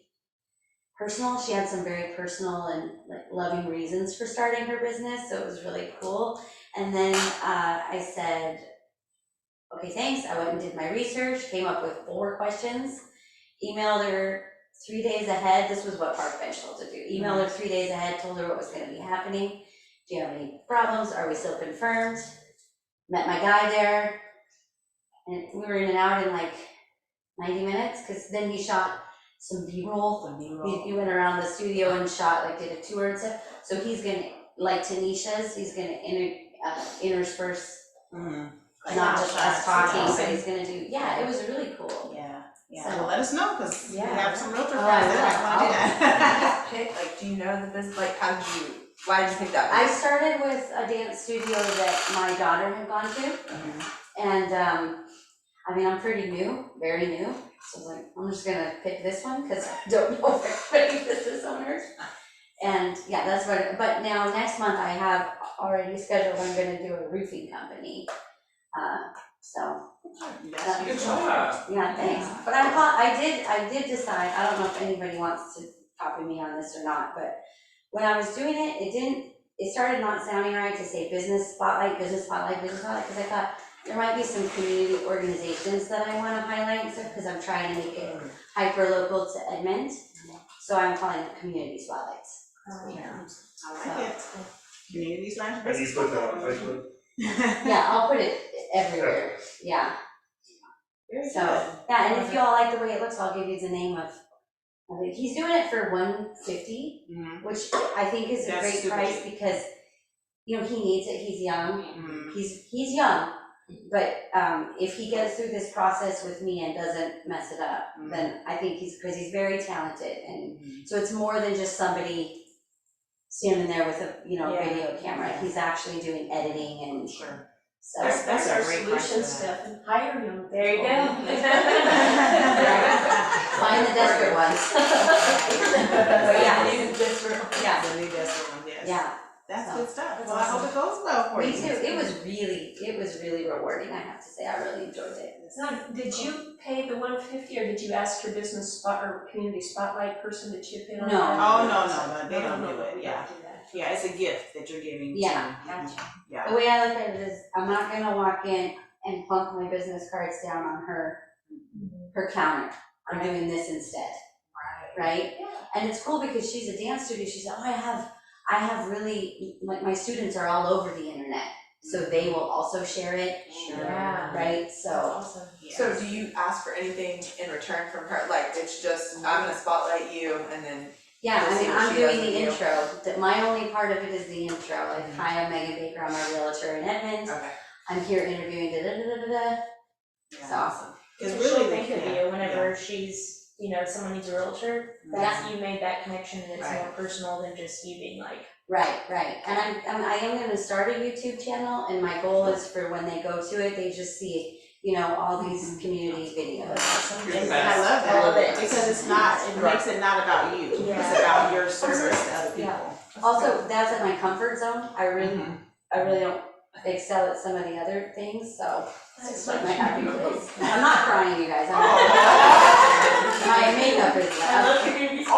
personal. She had some very personal and like loving reasons for starting her business, so it was really cool. And then I said, okay, thanks. I went and did my research, came up with 4 questions, emailed her 3 days ahead. This was what Park Bench told to do. Emailed her 3 days ahead, told her what was going to be happening. Do you have any problems? Are we still confirmed? Met my guy there, and we were in and out in like 90 minutes, because then he shot some B-roll. He went around the studio and shot, like, did a tour and stuff. So he's gonna, like Tanisha's, he's gonna intersperse, not just us talking, but he's gonna do, it was really cool. Yeah. So- Well, let us know, because we have some realtor Oh, friends I that might want to do that. Pick, like, do you know the business, like, why did you pick that I business? started with a dance studio that my daughter had gone to, and I mean, I'm pretty new, very new, so I was like, I'm just gonna pick this one, because I don't know very business owners. And yeah, that's what, but now next month I have already scheduled, I'm gonna do a roofing company. So, That's Good job. yeah, thanks. But I did decide, I don't know if anybody wants to copy me on this or not, but when I was doing it, it started not sounding right to say business spotlight, because I thought there might be some community organizations that I wanna highlight, because I'm trying to make it hyper-local to Edmond. So I'm calling it community spotlights. I like it. Community / And business. you put that on Facebook? Yeah, I'll put it everywhere, yeah. Very So, good. yeah, and if you all like the way it looks, I'll give you the name of it. He's doing it for $150, Mhm. which I think is a That's great super price cheap. because, you know, he needs it, he's young, Mhm. he's young. But if he goes through this process with me and doesn't mess it up, then I think because he's very talented, and so it's more than just somebody standing there with a, you know, Yeah. video camera. He's actually doing editing and Sure. so. That's a our great price solution for that. stuff, and hire him. There you go. Find the desperate ones. But yeah, yeah, The new desperate one, yes. yeah. That's So, good stuff. that's Well, I hope it goes well for you. Me too. It was really rewarding, I have to say. I really enjoyed it. Now, did you pay the $150, or did you ask your business spot or community spotlight person to chip in on No. that? Oh, no, they don't do it, we yeah. don't do that. Yeah, it's a gift that you're giving to. Yeah. Gotcha. Yeah. The way I look at it is, I'm not gonna walk in and plunk my business cards down on her counter. I'm doing this instead, right? Yeah. And it's cool because she's a dance studio. She said, oh, I have really, like, my students are all over the internet, so they will also share it, Yeah. right? That's So, awesome. Yeah. So do you ask for anything in return from her? Like, it's just, I'm gonna spotlight you and then, yeah, We'll I see mean, what I'm she doing does the with you. intro. My only part of it is the intro. Like, hi, I'm Megan Baker, I'm a realtor in Edmond. okay. I'm here interviewing da-da-da-da-da. Yeah. It's awesome. It's Because she'll really think of yeah, you whenever she's, you know, someone needs a realtor, that's, you made that connection, and it's Right. more personal than just you being like, Right. And I am gonna start a YouTube channel, and my goal is for when they go to it, they just see, you know, all these community videos. And I love that. I love it. Because it makes it not about you. Yeah. It's about your service to other people. Yeah. Also, that's in my comfort zone. I really don't excel at some of the other things, so that's my much. happy place. I'm not crying, you guys. My makeup is I love like. community. Oh!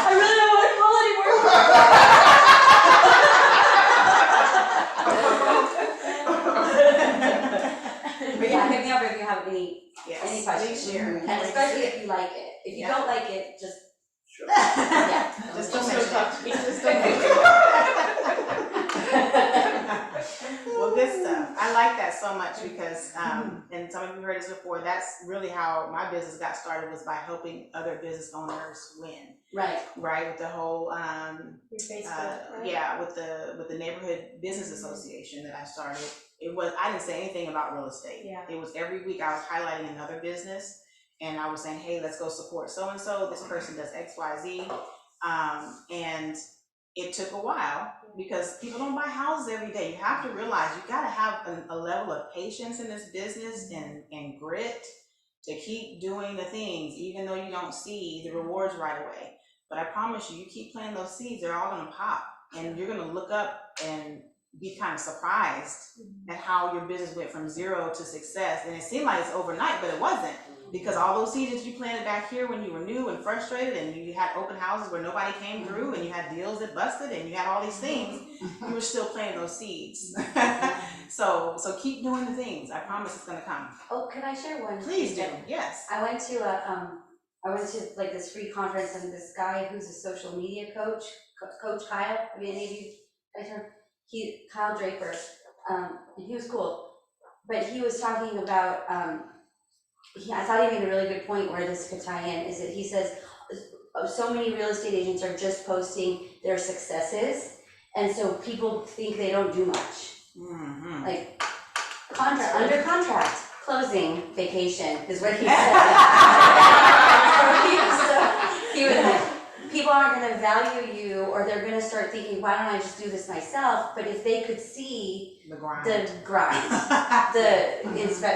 I really don't want to call anymore. But yeah, hit me up if you have any Yes, questions. please share. And especially if you like it. If you Yeah. don't like it, just, yeah. Just Just don't don't talk to me. Just don't mention Well, good stuff. I like that so much because, and some of you heard this before, that's really how my business got started, was by helping other business owners win, Right. right? With the whole, Your Facebook, right? yeah, with the neighborhood business association that I started. I didn't say anything about real estate. Yeah. It was every week I was highlighting another business, and I was saying, hey, let's go support so-and-so, this person does X, Y, Z. And it took a while because people don't buy houses every day. You have to realize you gotta have a level of patience in this business and grit to keep doing the things, even though you don't see the rewards right away. But I promise you, you keep planting those seeds, they're all gonna pop. And you're gonna look up and be kind of surprised at how your business went from 0 to success. And it seemed like it's overnight, but it wasn't. Because all those seeds that you planted back here when you were new and frustrated, and you had open houses where nobody came through, and you had deals that busted, and you had all these things, you were still planting those seeds. So keep doing the things. I promise it's gonna come. Oh, can I share one? Please do, yes. I went to like this free conference, and this guy who's a social media coach, Coach Kyle, have any of you guys heard? Kyle Draper, and he was cool, but he was talking about, I thought he made a really good point where this could tie in, is that he says, so many real estate agents are just posting their successes, and so people think they don't do much. Like, under contract, closing, vacation, is what he said. He was like, people aren't gonna value you, or they're gonna start thinking, why don't I just do this myself? But if they could see The grind.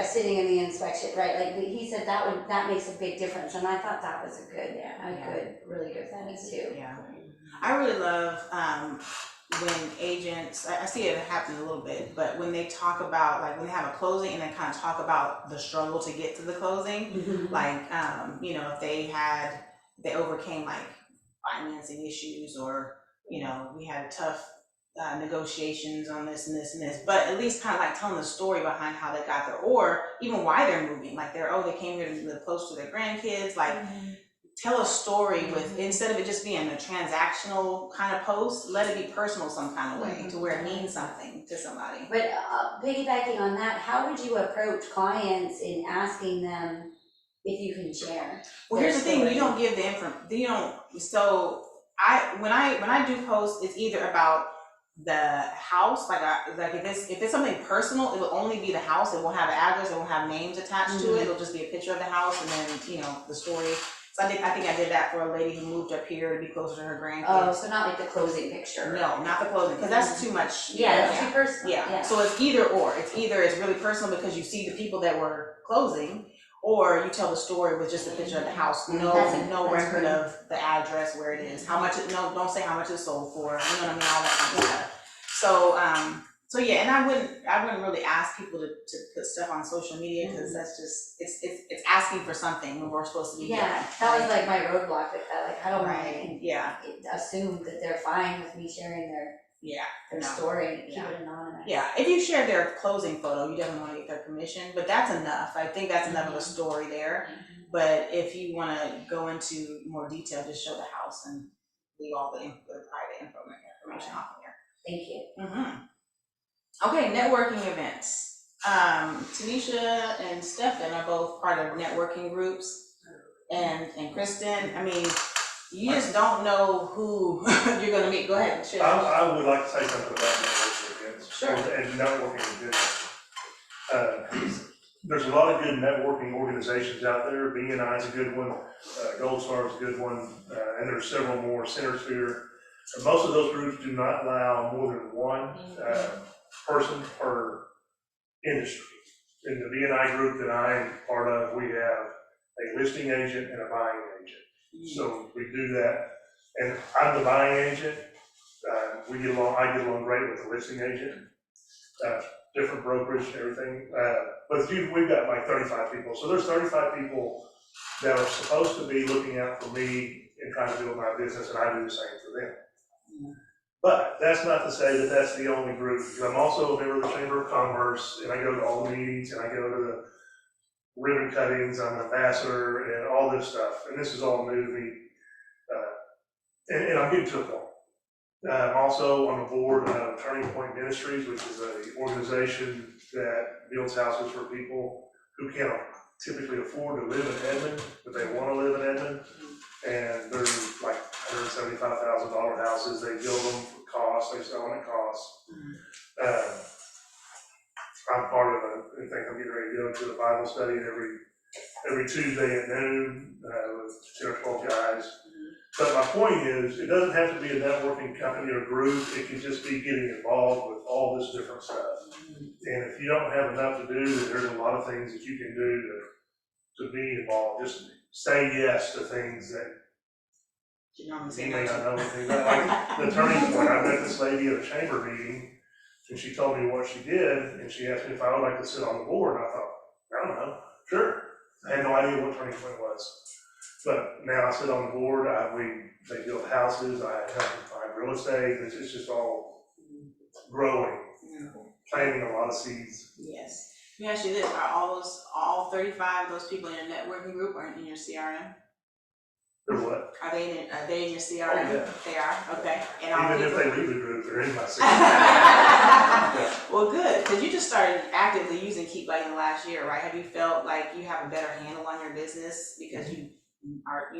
Sitting in the inspection, right, like, he said that makes a big difference, and I thought that was a good, really good thing too. Yeah. I really love when agents, I see it happen a little bit, but when they talk about, like, when they have a closing and they kind of talk about the struggle to get to the closing, like, you know, if they overcame like financing issues, or, you know, we had tough negotiations on this and this and this, but at least kind of like telling the story behind how they got there, or even why they're moving, like they came here to live close to their grandkids, like, tell a story with, instead of it just being a transactional kind of post, let it be personal some kind of way, to where it means something to somebody. But piggybacking on that, how would you approach clients in asking them if you can share? Well, here's the thing, you don't give the so when I do posts, it's either about the house, like if it's something personal, it'll only be the house, it won't have an address, it won't have names attached to it, it'll just be a picture of the house and then, you know, the story. So I think I did that for a lady who moved up here to be closer to her grandkids. Oh, so not like the closing picture? No, not the closing, because that's too much. Yeah, that's too personal. Yeah, so it's either or. It's either it's really personal because you see the people that were closing, or you tell the story with just a picture of the house, no record of the address, where it is, how much don't say how much it's sold for, you know what I mean, all that kind of stuff. So yeah, and I wouldn't really ask people to put stuff on social media, because that's just, it's asking for something when we're supposed to be doing. Yeah, that was like my roadblock with that, like, I don't want to assume that they're fine with me sharing their story, keep it anonymous. Yeah, if you share their closing photo, you definitely want to get their permission, but that's enough. I think that's enough of a story there. But if you want to go into more detail, just show the house and leave all the private information off of there. Thank you. Okay, networking events. Tanisha and Stefan are both part of networking groups, and Kristen, I mean, you just don't know who you're gonna meet. Go ahead and share. I would like to say something about networking events. Sure. And networking in general. There's a lot of good networking organizations out there. BNI is a good one, Gold Star is a good one, and there's several more, Centersphere. Most of those groups do not allow more than one person per industry. In the BNI group that I am part of, we have a listing agent and a buying agent. So we do that, and I'm the buying agent. I get along great with the listing agent. Different brokerage, everything. But we've got like 35 people. So there's 35 people that are supposed to be looking out for me and trying to build my business, and I do the same for them. But that's not to say that that's the only group. I'm also a member of the Chamber of Commerce, and I go to all the meetings, and I go to the ribbon cuttings. I'm an ambassador and all this stuff. And this is all new to me. And I'm getting to a point. I'm also on the board of Turning Point Ministries, which is an organization that builds houses for people who can't typically afford to live in Edmond, but they want to live in Edmond. And they're like $175,000 houses. They build them for cost, they sell them at cost. I'm part of I think I'm getting ready to go to a Bible study every Tuesday at noon with 10 or 12 guys. But my point is, it doesn't have to be a networking company or group. It can just be getting involved with all this different stuff. And if you don't have enough to do, then there's a lot of things that you can do to be involved. Just say yes to things that you may not know anything about. Like the Turning Point, I met this lady at a chamber meeting, and she told me what she did, and she asked me if I would like to sit on the board, and I thought, I don't know, sure. I had no idea what Turning Point was. But now I sit on the board, they build houses, I help them find real estate, it's just all growing, planting a lot of seeds. Yes. Let me ask you this, are all 35 of those people in your networking group or in your CRM? They're what? Are they in your CRM? Oh, yeah. They are, okay. And even if they leave the group, they're in my CRM. Well, good, because you just started actively using Keep Lighting last year, right? Have you felt like you have a better handle on your business because you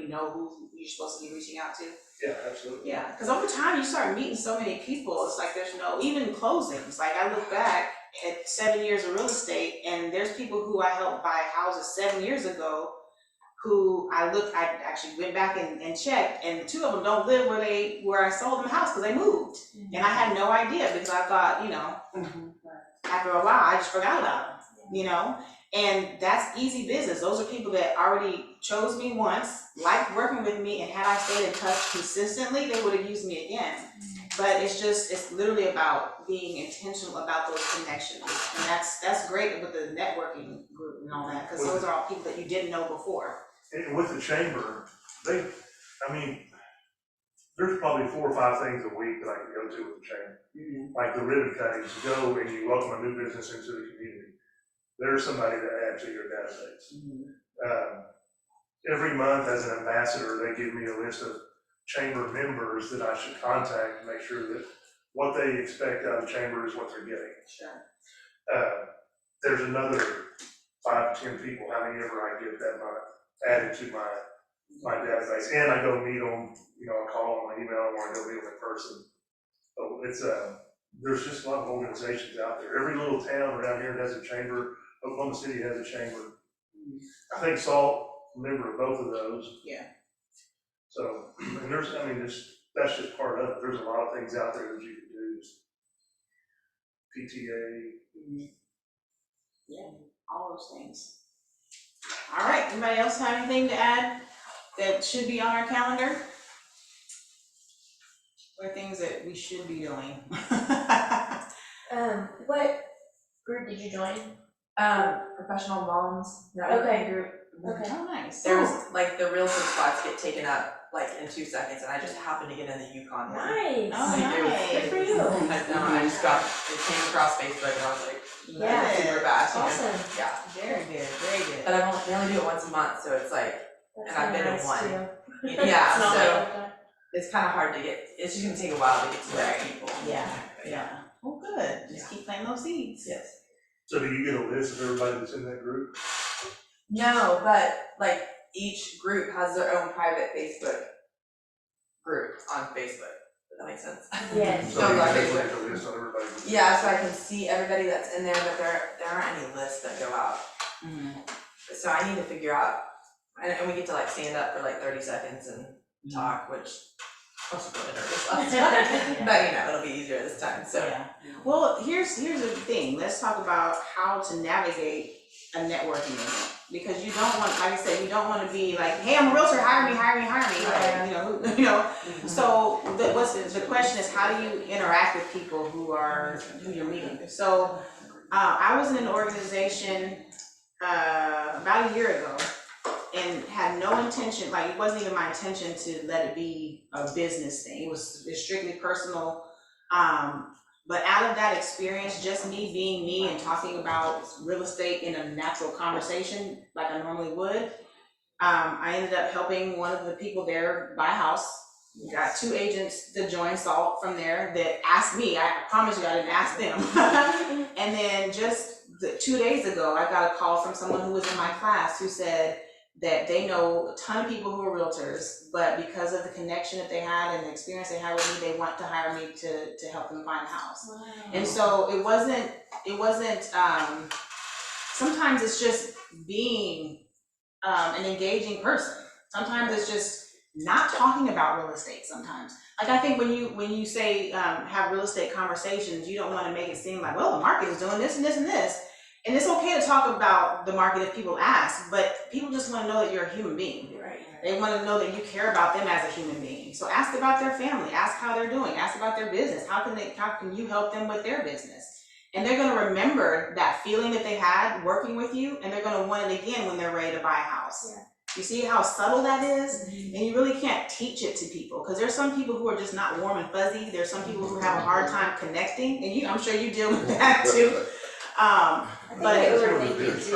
know who you're supposed to be reaching out to? Yeah, absolutely. Yeah, because over time you start meeting so many people, it's like there's no, even closings, like I look back at 7 years of real estate and there's people who I helped buy houses 7 years ago who I actually went back and checked, and 2 of them don't live where I sold them the house because they moved. And I had no idea because I thought, after a while I just forgot about them, And that's easy business. Those are people that already chose me once, liked working with me, and had I stayed in touch consistently, they would have used me again. But it's literally about being intentional about those connections. And that's great with the networking group and all that, because those are all people that you didn't know before. And with the chamber, there's probably 4 or 5 things a week that I can go to with the chamber. Like the ribbon cuttings, you go and you welcome a new business into the community. There's somebody to add to your database. Every month as an ambassador, they give me a list of chamber members that I should contact to make sure that what they expect out of the chamber is what they're getting. Sure. There's another 5 to 10 people, however I get that month, added to my database. And I go meet them, I call them, I email them, or I go meet them in person. So it's, there's just a lot of organizations out there. Every little town around here has a chamber. Oklahoma City has a chamber. I think Salt, a member of both of those. Yeah. So, and that's just part of it. There's a lot of things out there that you can do. PTA. Yeah, all those things. All right, anybody else have anything to add that should be on our calendar? Or things that we should be doing? What group did you join? Professional moms networking group. Okay. Oh, nice. There was like the real estate spots get taken up like in 2 seconds, and I just happened to get in the Yukon one. Nice. Oh, Good nice. for you. I just got it came across Facebook, and I was like, Yeah. super bad. Awesome. Yeah. Very good, very good. But they only do it once a month, so it's like, That's and I've been in nice one. too. Yeah, It's not so like that. it's kind of hard to get. It's just gonna take a while to get to those people. Yeah. Well, good. Just keep planting those seeds. Yes. So do you get a list of everybody that's in that group? No, but like each group has their own private Facebook group on Facebook. Does that make sense? Yes. So No, you like can Facebook. look at the list on everybody. Yeah, so I can see everybody that's in there, but there aren't any lists that go out. So I need to figure out, and we get to like stand up for like 30 seconds and talk, which I was really nervous last time. But it'll be easier this time, so. Yeah. Well, here's the thing. Let's talk about how to navigate a networking event, because you don't want, like I said, you don't want to be like, hey, I'm a realtor, hire me. Like, so the question is, how do you interact with people who you're meeting? So I was in an organization about a year ago, and had no intention, like it wasn't even my intention to let it be a business thing. It was strictly personal. But out of that experience, just me being me and talking about real estate in a natural conversation like I normally would, I ended up helping one of the people there buy a house. We got 2 agents to join SALT from there that asked me. I promise you I didn't ask them. And then just 2 days ago, I got a call from someone who was in my class who said that they know a ton of people who are realtors, but because of the connection that they had and the experience they had with me, they want to hire me to help them find a house. Wow. And so it wasn't, sometimes it's just being an engaging person. Sometimes it's just not talking about real estate sometimes. Like I think when you say have real estate conversations, you don't want to make it seem like, well, the market is doing this and this and this. And it's okay to talk about the market if people ask, but people just want to know that you're a human being. Right. They want to know that you care about them as a human being. So ask about their family, ask how they're doing, ask about their business. How can you help them with their business? And they're going to remember that feeling that they had working with you, and they're going to want it again when they're ready to buy a house. Yeah. You see how subtle that is? And you really can't teach it to people, because there's some people who are just not warm and fuzzy. There's some people who have a hard time connecting, and I'm sure you deal with that too. But overthink it too.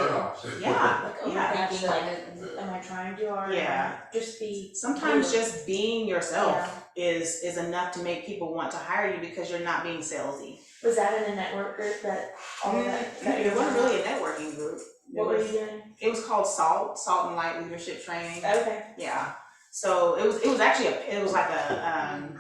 yeah, Like yeah. overthinking, like, am I trying too hard? Yeah. Just be. Sometimes just being yourself Yeah. is enough to make people want to hire you, because you're not being salesy. Was that in a network group that all of that? It wasn't really a networking group. What were you doing? It was called Salt and Light Leadership Training. Okay. Yeah. So it was actually it was like a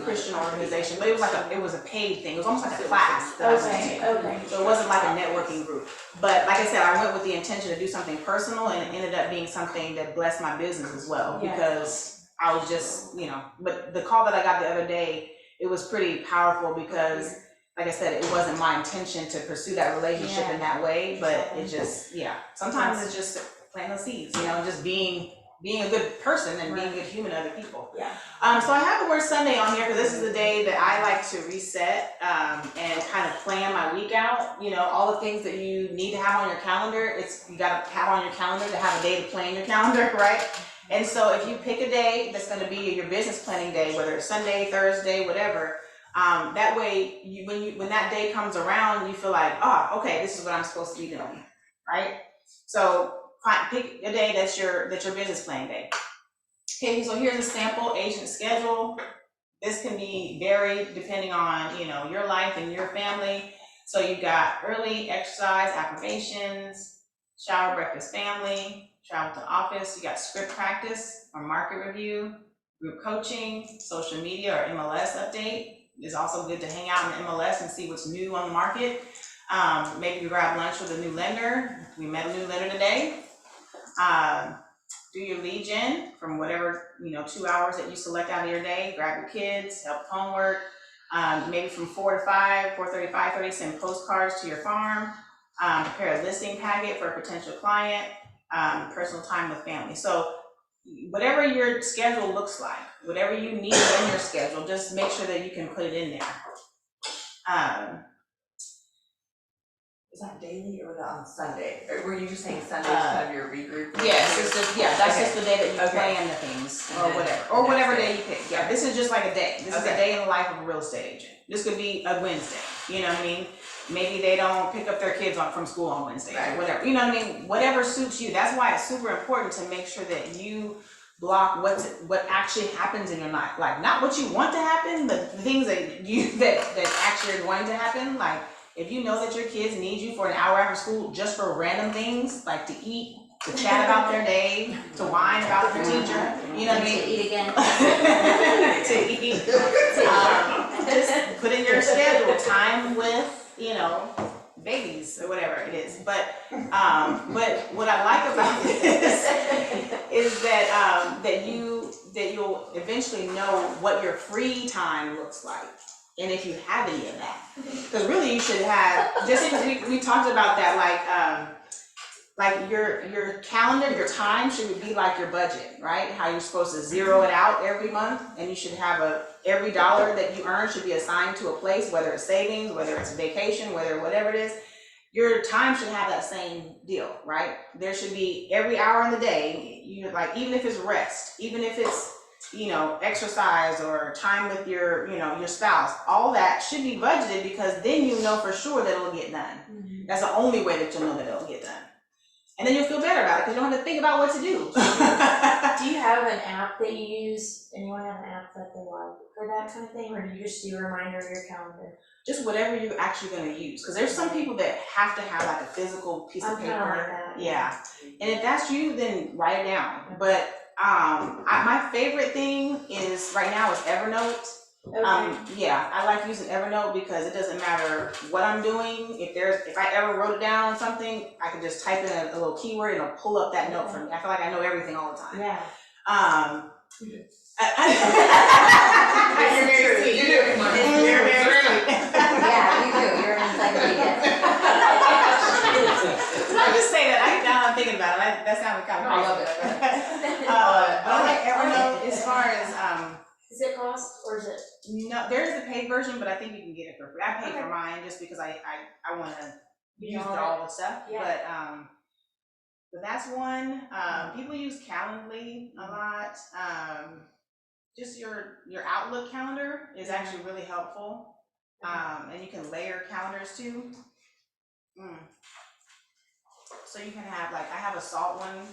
Christian organization, but it was a paid thing. It was almost like a class that I was taking. Okay. So it wasn't like a networking group. But like I said, I went with the intention to do something personal, and it ended up being something that blessed my business as well, Yeah. because I was just, but the call that I got the other day, it was pretty powerful, because like I said, it wasn't my intention to pursue that relationship in that way, but it just, sometimes it's just planting the seeds, just being a good person and being a good human to other people. Yeah. So I have the word Sunday on here because this is the day that I like to reset and kind of plan my week out. All the things that you need to have on your calendar, you gotta have on your calendar to have a day to plan your calendar, right? And so if you pick a day that's gonna be your business planning day, whether it's Sunday, Thursday, whatever, that way when that day comes around, you feel like, okay, this is what I'm supposed to be doing, right? So pick a day that's your business planning day. Okay, so here's a sample agent schedule. This can be varied depending on, your life and your family. So you've got early exercise, affirmations, shower, breakfast, family, travel to office. You got script practice or market review, group coaching, social media or MLS update. It's also good to hang out in MLS and see what's new on the market. Maybe you grab lunch with a new lender. We met a new lender today. Do your lead gen from whatever, 2 hours that you select out of your day. Grab your kids, help with homework. Maybe from 4 to 5, 4:30, 5:30, send postcards to your farm. Prepare a listing packet for a potential client. Personal time with family. So whatever your schedule looks like, whatever you need in your schedule, just make sure that you can put it in there. Is that daily or was that on Sunday? Or were you just saying Sunday is kind of your regroup? Yes, that's just the day that you Okay. plan the things or And then whatever, the or next whatever day. day you pick. Yeah, this is just like a day. This is a Okay. day in the life of a real estate agent. This could be a Wednesday, you know what I mean? Maybe they don't pick up their kids from school on Wednesdays or Right. whatever, you know what I mean? Whatever suits you. That's why it's super important to make sure that you block what actually happens in your life. Like, not what you want to happen, but the things that actually are going to happen. Like, if you know that your kids need you for an hour after school just for random things, like to eat, to chat about their day, to whine about their teacher, you know what I mean? To eat again. To eat. Just put in your schedule time with, babies or whatever it is. But what I like about this is that you'll eventually know what your free time looks like. And if you have any of that, because really you should have, just because we talked about that, like your calendar, your time should be like your budget, right? How you're supposed to zero it out every month, and you should have every dollar that you earn should be assigned to a place, whether it's savings, whether it's vacation, whatever it is. Your time should have that same deal, right? There should be every hour in the day, even if it's rest, even if it's exercise or time with your spouse, all that should be budgeted, because then you know for sure that it'll get done. Mm-hmm. That's the only way that you'll know that it'll get done. And then you'll feel better about it because you don't have to think about what to do. Do you have an app that you use? Anyone have an app that they like for that kind of thing, or do you just do a reminder of your calendar? Just whatever you're actually going to use, because there's some people that have to have like a physical piece of I'm kinda paper. like that. Yeah, and if that's you, then write it down. But my favorite thing is right now is Evernote. Okay. I like using Evernote because it doesn't matter what I'm doing. If I ever wrote it down on something, I can just type in a little keyword and it'll pull up that note for me. I feel like I know everything all the time. Yeah. You're very sweet. You do it, Mark. You're very sweet. Yeah, you do, you're an encyclopedia. I just say that, now I'm thinking about it, that sounded kind of I love crazy. it. But I like Evernote as far as, Does it cost, or is it? no, there's the paid version, but I think you can get it for free. I pay Okay. for mine just because I wanna You use know all the stuff, Yeah. but that's one. People use Calendly a lot. Just your Outlook calendar is actually really helpful. And you can layer calendars too. So you can have, like, I have a SALT one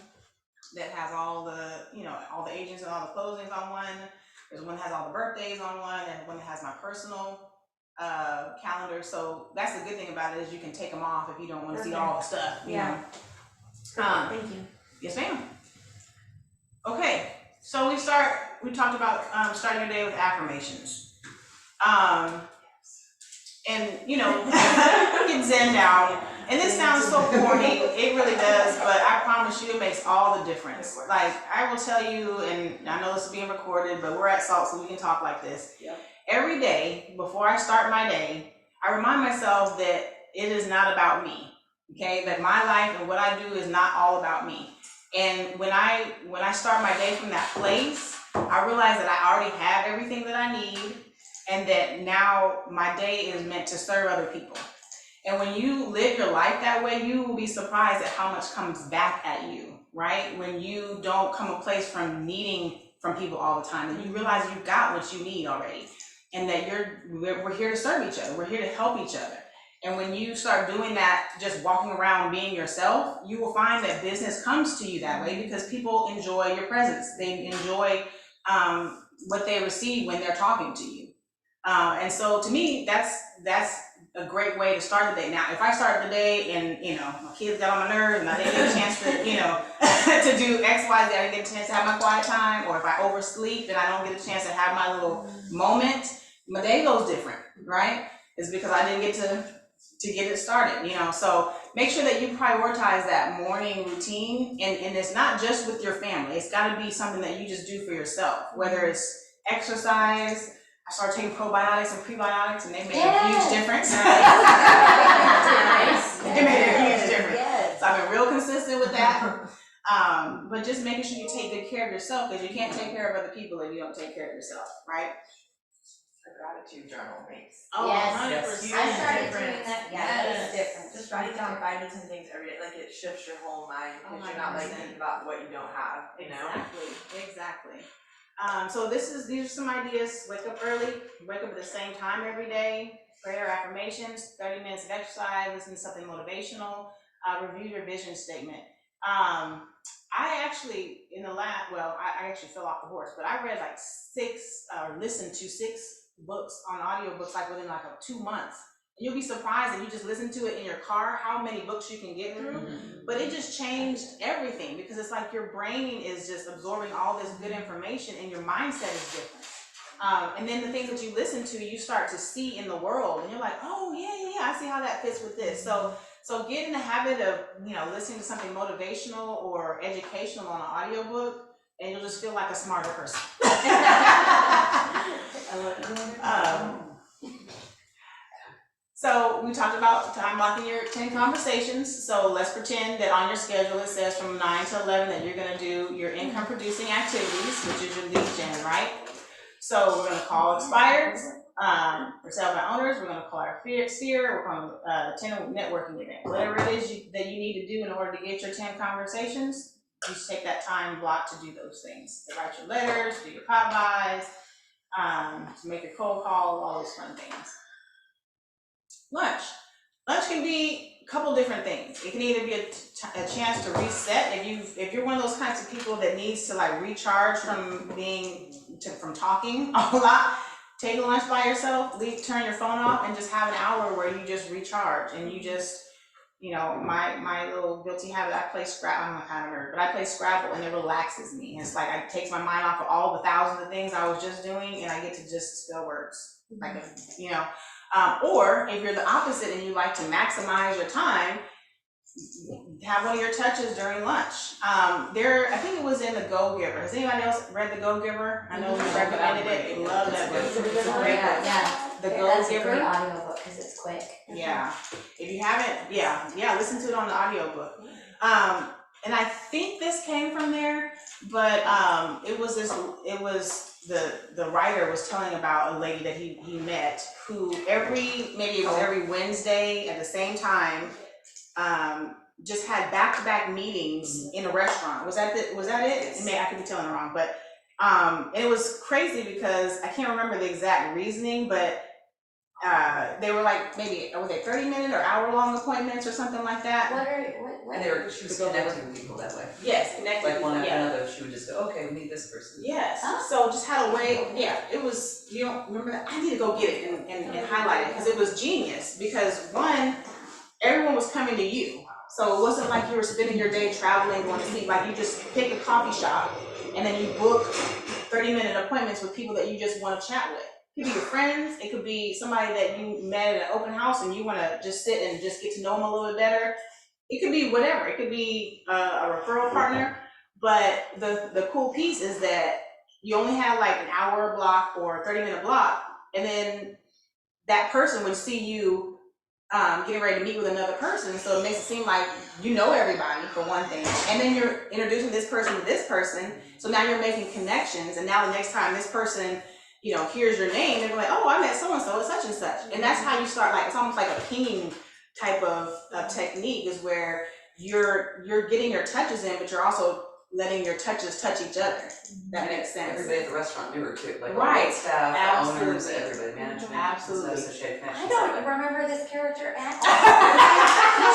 that has all the agents and all the closings on one. There's one that has all the birthdays on one, and one that has my personal calendar. So that's the good thing about it, is you can take them off if you don't want to see all the stuff, you know. Thank you. Yes, ma'am. Okay, so we talked about starting your day with affirmations. And get zen down. And this sounds so corny, it really does, but I promise you it makes all the difference. Like, I will tell you, and I know this is being recorded, but we're at SALT, so we can talk like this. Yep. Every day, before I start my day, I remind myself that it is not about me, okay? That my life and what I do is not all about me. And when I start my day from that place, I realize that I already have everything that I need, and that now my day is meant to serve other people. And when you live your life that way, you will be surprised at how much comes back at you, right? When you don't come a place from needing from people all the time, and you realize you've got what you need already, and that we're here to serve each other, we're here to help each other. And when you start doing that, just walking around being yourself, you will find that business comes to you that way, because people enjoy your presence. They enjoy what they receive when they're talking to you. And so to me, that's a great way to start the day. Now, if I start the day and, my kids got on my nerves and I didn't get a chance to, to do X, Y, Z, I didn't get a chance to have my quiet time, or if I oversleep and I don't get a chance to have my little moment, my day goes different, right? It's because I didn't get to get it started, So make sure that you prioritize that morning routine, and it's not just with your family. It's got to be something that you just do for yourself, whether it's exercise. I started taking probiotics and prebiotics, and they made a huge difference. It made a huge difference. Yes. So I've been real consistent with that. But just making sure you take good care of yourself, because you can't take care of other people if you don't take care of yourself, right? A gratitude journal makes. Oh, Yes. 100%. I started doing that, it's different. Just writing down 5 to 10 things every day, like it shifts your whole mind, because you're not like 100%. thinking about what you don't have, Exactly. So these are some ideas. Wake up early, wake up at the same time every day, prayer, affirmations, 30 minutes of exercise, listen to something motivational, review your vision statement. I actually, I actually fell off the horse, but I read listened to 6 books on audiobooks within 2 months. You'll be surprised if you just listen to it in your car, how many books you can get through. But it just changed everything, because it's like your brain is just absorbing all this good information, and your mindset is different. And then the things that you listen to, you start to see in the world, and you're like, oh yeah, I see how that fits with this. So get in the habit of listening to something motivational or educational on an audiobook, and you'll just feel like a smarter person. So we talked about time blocking your 10 conversations. So let's pretend that on your schedule it says from 9 to 11 that you're going to do your income producing activities, which is your lead gen, right? So we're going to call expireds. For sale by owners, we're going to call our sphere, we're going to attend a networking event. Whatever it is that you need to do in order to get your 10 conversations, you just take that time block to do those things. To write your letters, do your pop buys, to make a cold call, all those fun things. Lunch can be a couple different things. It can either be a chance to reset. If you're one of those kinds of people that needs to recharge from talking a lot, take a lunch by yourself, turn your phone off, and just have an hour where you just recharge, and you just, my little guilty habit, I play Scrabble. I'm not kind of nerd, but I play Scrabble, and it relaxes me. And it's like it takes my mind off of all the thousands of things I was just doing, and I get to just spell words, or if you're the opposite and you like to maximize your time, have one of your touches during lunch. I think it was in The Go-Giver. Has anybody else read The Go-Giver? I know we recommended it. Love that book. It's a great book. Yeah. The That's a Go-Giver. great audiobook because it's quick. Yeah. If you haven't, listen to it on the audiobook. And I think this came from there, but the writer was telling about a lady that he met who maybe it was every Wednesday at the same time, just had back-to-back meetings in a restaurant. Was that it? I could be telling it wrong, but and it was crazy because I can't remember the exact reasoning, but they were were they 30-minute or hour-long appointments or something like that? What? And she was connecting with people that way. Yes, connecting. Like one after another, she would just go, okay, we need this person. Yes. So just had a way. It was. You don't remember that? I need to go get it and highlight it because it was genius. Because one, everyone was coming to you, so it wasn't like you were spending your day traveling, going to see. Like you just pick a coffee shop and then you book 30-minute appointments with people that you just want to chat with. It could be your friends. It could be somebody that you met at an open house and you want to just sit and just get to know them a little bit better. It could be whatever. It could be a referral partner. But the cool piece is that you only have an hour block or 30-minute block, and then that person would see you getting ready to meet with another person, so it makes it seem like you know everybody for one thing, and then you're introducing this person to this person, so now you're making connections, and now the next time this person, you know, hears your name, they're like, oh, I met so-and-so at such and such, and that's how you start, like, it's almost like a pinging type of technique, is where you're getting your touches in, but you're also letting your touches touch each other. That makes sense. Everybody at the restaurant knew her too, like all Right. the staff, the owners, Absolutely. everybody, management. Absolutely. So she had connections. I don't remember this character at all.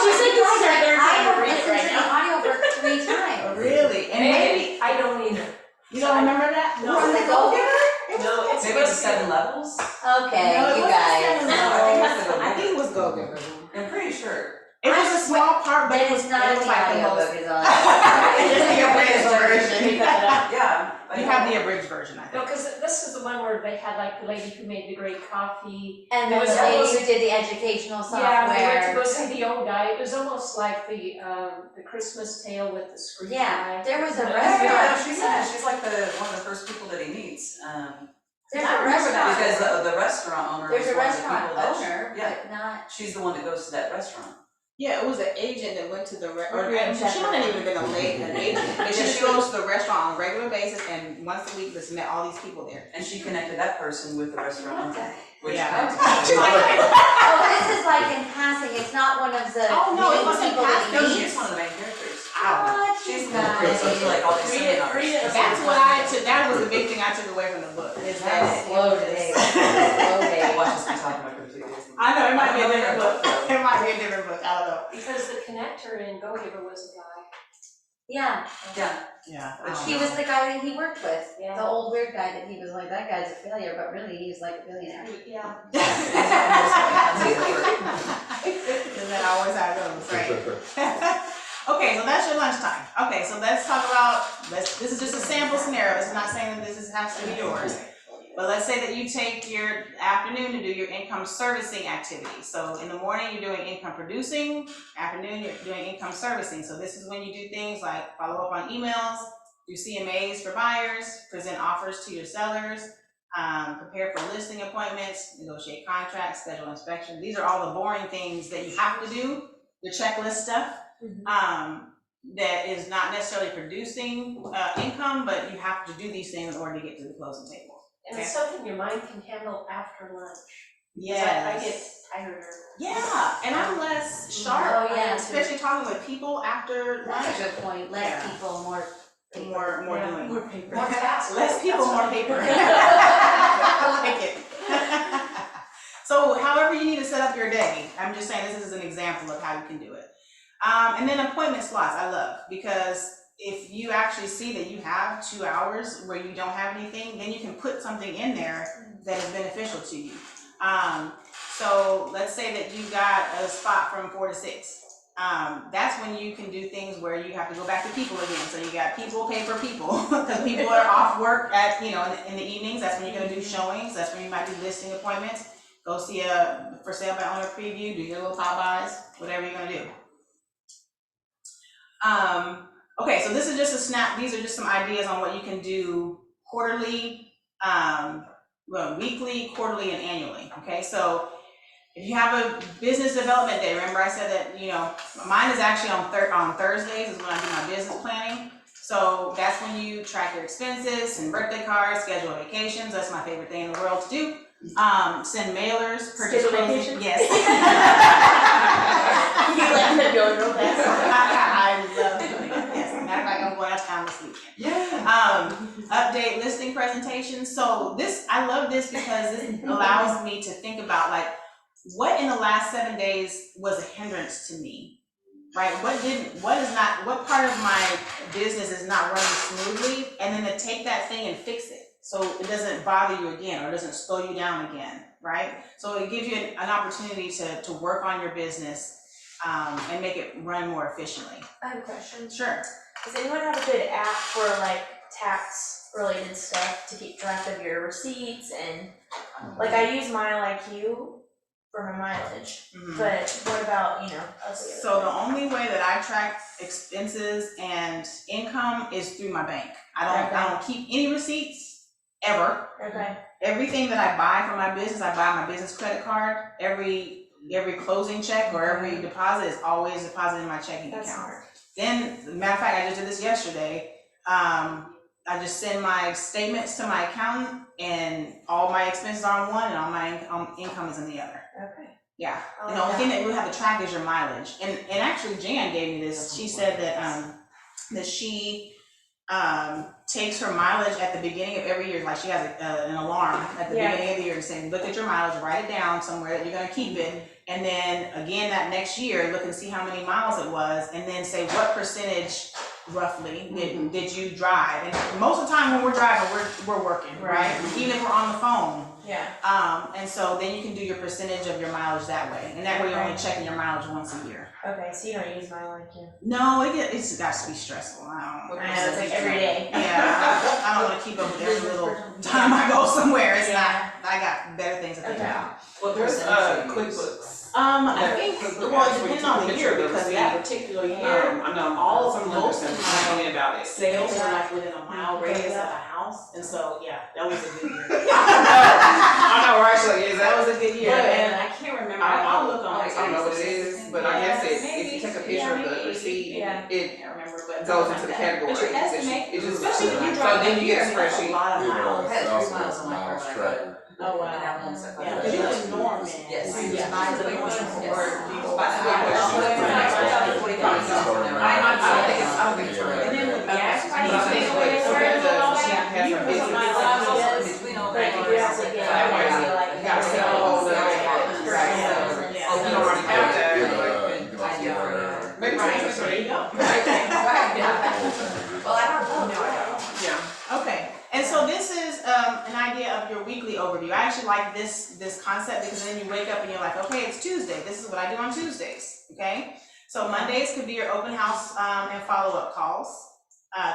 She's like, this is her third I time have to read it listened right to the now. audiobook 3 times. Really? And maybe I don't either. you don't remember that? No. From the Go-Giver? No, it's Maybe it's supposed to be. 7 levels? Okay, No, it you wasn't guys. Seven No, Levels. I think it was the I think it was Go-Giver. I'm pretty sure. It was a small part, but Then it was it's not it in was the like the most. audiobook, it's on. It's the abridged version. Yeah. You have the abridged version, I No, think. because this is the one where they had like the lady who made the great coffee. And It then was the lady almost- who did the educational Yeah, we went to software. go see the old guy. It was almost like the Christmas tale with the screen guy. Yeah, there was a Yeah, restaurant. she's like one of the first people that he meets. There's I a remember that restaurant. because the restaurant owner There's was a one of the restaurant people that owner, yeah. but not. She's the one that goes to that restaurant. Yeah, it was an agent that went to the or Yeah, she might not even been an agent, but she goes to the restaurant on a regular basis, and once a week just met all these people there. And she connected that person with the restaurant owner. Which Yeah. connected Oh, this is like in passing, it's not one of the Oh, no, it main wasn't people that passing. he No, she's meets. one of the main characters. What, She's you the one that goes to like all these seminars. Read it. That's what I took. That was the big thing I took away from the book. Is that Slow today, slow day. Watch us be talking about completely. I know it might be a I don't know different where book. that book, It might be a different book. I don't know. Because the connector in Go-Giver was a guy. Yeah, Yeah. Yeah. he was the guy that he worked with, Yeah. the old weird guy that he was like, that guy's a failure, but really he's like a billionaire. Yeah. Isn't that always how it goes, right? Okay, so that's your lunchtime. Okay, so let's talk about, this is just a sample scenario. This is not saying that this has to be yours. But let's say that you take your afternoon to do your income servicing activity. So in the morning, you're doing income producing, afternoon, you're doing income servicing. So this is when you do things like follow up on emails, do CMAs for buyers, present offers to your sellers, prepare for listing appointments, negotiate contracts, schedule inspections. These are all the boring things that you have to do, the checklist stuff. That is not necessarily producing income, but you have to do these things in order to get to the closing table. And it's something your mind can handle after lunch. Yes. I get tired. Yeah, and I'm less sharp, Oh, yeah. especially talking with people after lunch. That's a good point, less Yeah. people, more paper. More Yeah, doing. more paper. More tasks. Less people, That's more right. paper. I like it. So however you need to set up your day, I'm just saying this is an example of how you can do it. And then appointment slots, I love, because if you actually see that you have 2 hours where you don't have anything, then you can put something in there that is beneficial to you. So let's say that you got a spot from 4 to 6. That's when you can do things where you have to go back to people again. So you got people pay for people, because people are off work at, in the evenings. That's when you're gonna do showings. That's when you might do listing appointments. Go see a for sale by owner preview, do your little pop-bys, whatever you're gonna do. Okay, so this is just a snap. These are just some ideas on what you can do quarterly, weekly, quarterly, and annually. Okay, so if you have a business development day, remember I said that, mine is actually on Thursdays is when I do my business planning. So that's when you track your expenses, send birthday cards, schedule vacations. That's my favorite thing in the world to do. Send mailers, purchase Schedule closing. vacations? Yes. You let them go real fast. I love doing it. Yes. Matter of fact, I'm going out of town this weekend. Yeah. Update listing presentations. So I love this because this allows me to think about what in the last 7 days was a hindrance to me, right? What part of my business is not running smoothly, and then to take that thing and fix it so it doesn't bother you again or doesn't slow you down again, right? So it gives you an opportunity to work on your business and make it run more efficiently. I have a question. Sure. Does anyone have a good app for tax related stuff to keep track of your receipts and I use Mile IQ for my mileage, but what about us? So the only way that I track expenses and income is through my bank. I don't keep any receipts, ever. Okay. Everything that I buy for my business, I buy my business credit card. Every closing check or every deposit is always deposited in my checking That's account. smart. Then, as a matter of fact, I just did this yesterday. I just send my statements to my accountant, and all my expenses are on one, and all my income is in the other. Okay. Yeah, I and like the only thing that. that we have to track is your mileage. And actually, Jan gave me this. She said that she takes her mileage at the beginning of every year. Like she has an alarm at the beginning of the year saying, look at your mileage, write it down somewhere that you're gonna keep it. And then again that next year, look and see how many miles it was, and then say what percentage roughly did you drive. And most of the time when we're driving, we're working, right? Even if we're on the phone. Yeah. And so then you can do your percentage of your mileage that way. And that way you're only checking your mileage once a year. Okay, so you don't use mine like you. No, it's got to be stressful. I know, it's like every day. Yeah, I don't want to keep up with every little time I go somewhere. It's not. I got better things to think about. Well, there's QuickBooks. I think well, it depends on the year because that particular year, I know all some most lenders of have told my me about it. sales are like within a mile radius of a house, and so yeah, that was a good year. I know, right? So That was a good year, But- and I can't remember. I'll look on. I don't know what it is, but I guess if you take a picture of the maybe. receipt, Yeah. it I can't remember, but goes into the category. But you estimate, It just especially when you so drive. then you get a that's a spreadsheet. lot of miles. I had 3 miles on my car when I got it. Oh, wow. And that one's like. Yeah, because you live in Norman. Yes. So you just Yeah. buy the Yes. ones Yes. or Yes. you Yes. buy the Yes. ones. I don't think it's. And then with gas But I think prices, what- so there's a- she has you her put business. miles Between all Like, that. you have to get, That way, like, you gotta say, oh, the other part. Yeah. Oh, you don't already have that. Maybe Right, there you go. Well, I don't know. Yeah. Okay, and so this is an idea of your weekly overview. I actually like this concept because then you wake up and you're like, okay, it's Tuesday. This is what I do on Tuesdays. Okay, so Mondays could be your open house and follow-up calls.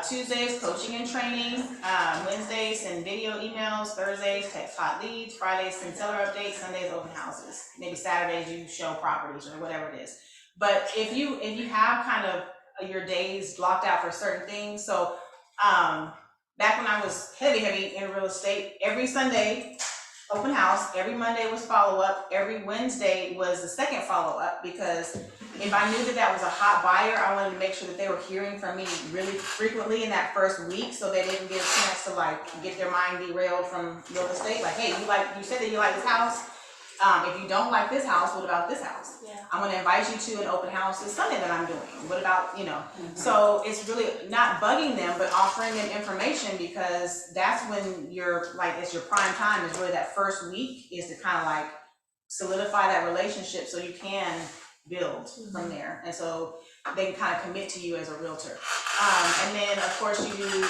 Tuesdays, coaching and training. Wednesdays, send video emails. Thursdays, text hot leads. Fridays, send seller updates. Sundays, open houses. Maybe Saturdays, you show properties or whatever it is. But if you have kind of your days blocked out for certain things, so back when I was heavy in real estate, every Sunday, open house, every Monday was follow-up, every Wednesday was the second follow-up, because if I knew that was a hot buyer, I wanted to make sure that they were hearing from me really frequently in that first week, so they didn't get a chance to like get their mind derailed from real estate. Like, hey, you said that you like this house. If you don't like this house, what about this house? Yeah. I'm gonna invite you to an open house this Sunday that I'm doing. What about, So it's really not bugging them, but offering them information, because that's when you're like, it's your prime time, is really that first week, is to kind of like solidify that relationship so you can build from there. And so they can kind of commit to you as a realtor. And then of course you do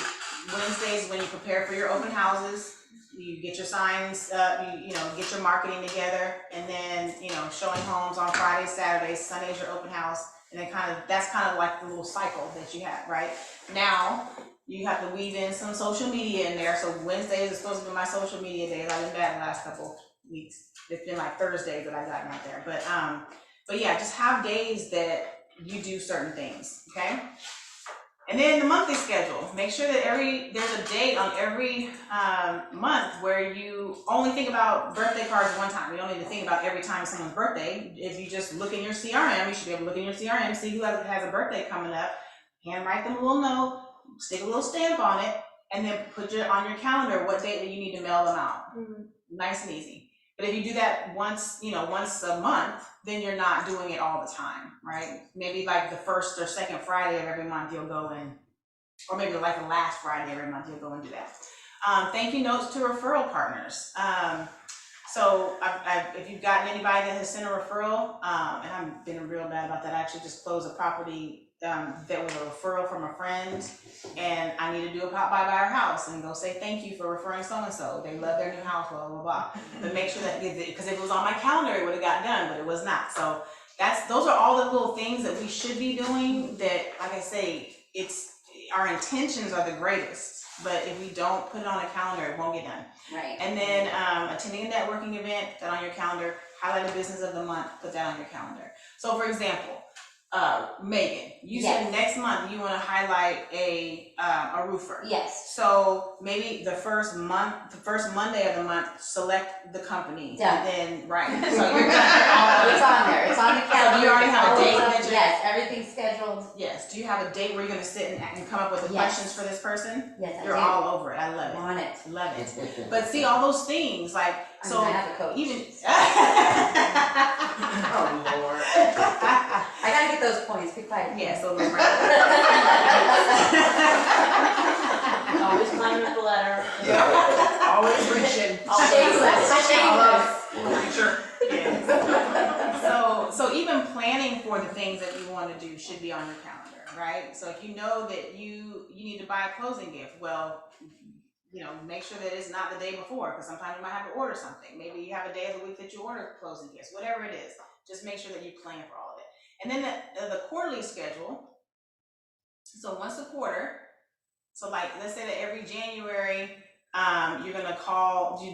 Wednesdays when you prepare for your open houses. You get your signs, you get your marketing together, and then, showing homes on Fridays, Saturdays, Sundays your open house, and then that's kind of like the little cycle that you have, right? Now, you have to weave in some social media in there, so Wednesdays is supposed to be my social media days. I've been bad the last couple weeks. It's been like Thursdays that I've gotten out there, but yeah, just have days that you do certain things, okay? And then the monthly schedule, make sure that there's a date on every month where you only think about birthday cards one time. You don't need to think about every time it's someone's birthday. If you just look in your CRM, you should be able to look in your CRM, see who has a birthday coming up, handwrite them a little note, stick a little stamp on it, and then put on your calendar what date that you need to mail them out. Mm-hmm. Nice and easy. But if you do that once a month, then you're not doing it all the time, right? Maybe like the first or second Friday of every month you'll go in, or maybe like the last Friday every month you'll go and do that. Thank you notes to referral partners. So if you've gotten anybody that has sent a referral, and I've been real bad about that, I actually just closed a property that was a referral from a friend, and I need to do a pop by our house and go say thank you for referring so-and-so. They love their new house, blah, blah, blah. But make sure that, because if it was on my calendar, it would have got done, but it was not. So those are all the little things that we should be doing that, like I say, our intentions are the greatest, but if we don't put it on a calendar, it won't get done. Right. And then attending a networking event, put that on your calendar. Highlight a business of the month, put that on your calendar. So for example, Megan, you Yes. said next month you wanna highlight a roofer. Yes, So maybe the first Monday of the month, select the company. Done. And then, right, so you're done. it's on there, it's on the calendar. you already have a All date of- that you're- Yes, everything's scheduled, Yes, do you have a date where you're gonna sit and come up with the Yes. questions for this person? yes, I do. You're all over it, I love it. On it. Love it. But see, all those things, like, I so mean, I have a coach. even. Oh, Lord. I gotta get those points, be quiet. Yeah, so. Always climbing up the ladder. Always reaching. Shameless. Reacher. Yeah. So even planning for the things that you want to do should be on your calendar, right? So if you know that you need to buy a closing gift, well, make sure that it's not the day before, because sometimes you might have to order something. Maybe you have a day of the week that you order closing gifts, whatever it is. Just make sure that you plan for all of it. And then the quarterly schedule. So once a quarter, so like let's say that every January, you're gonna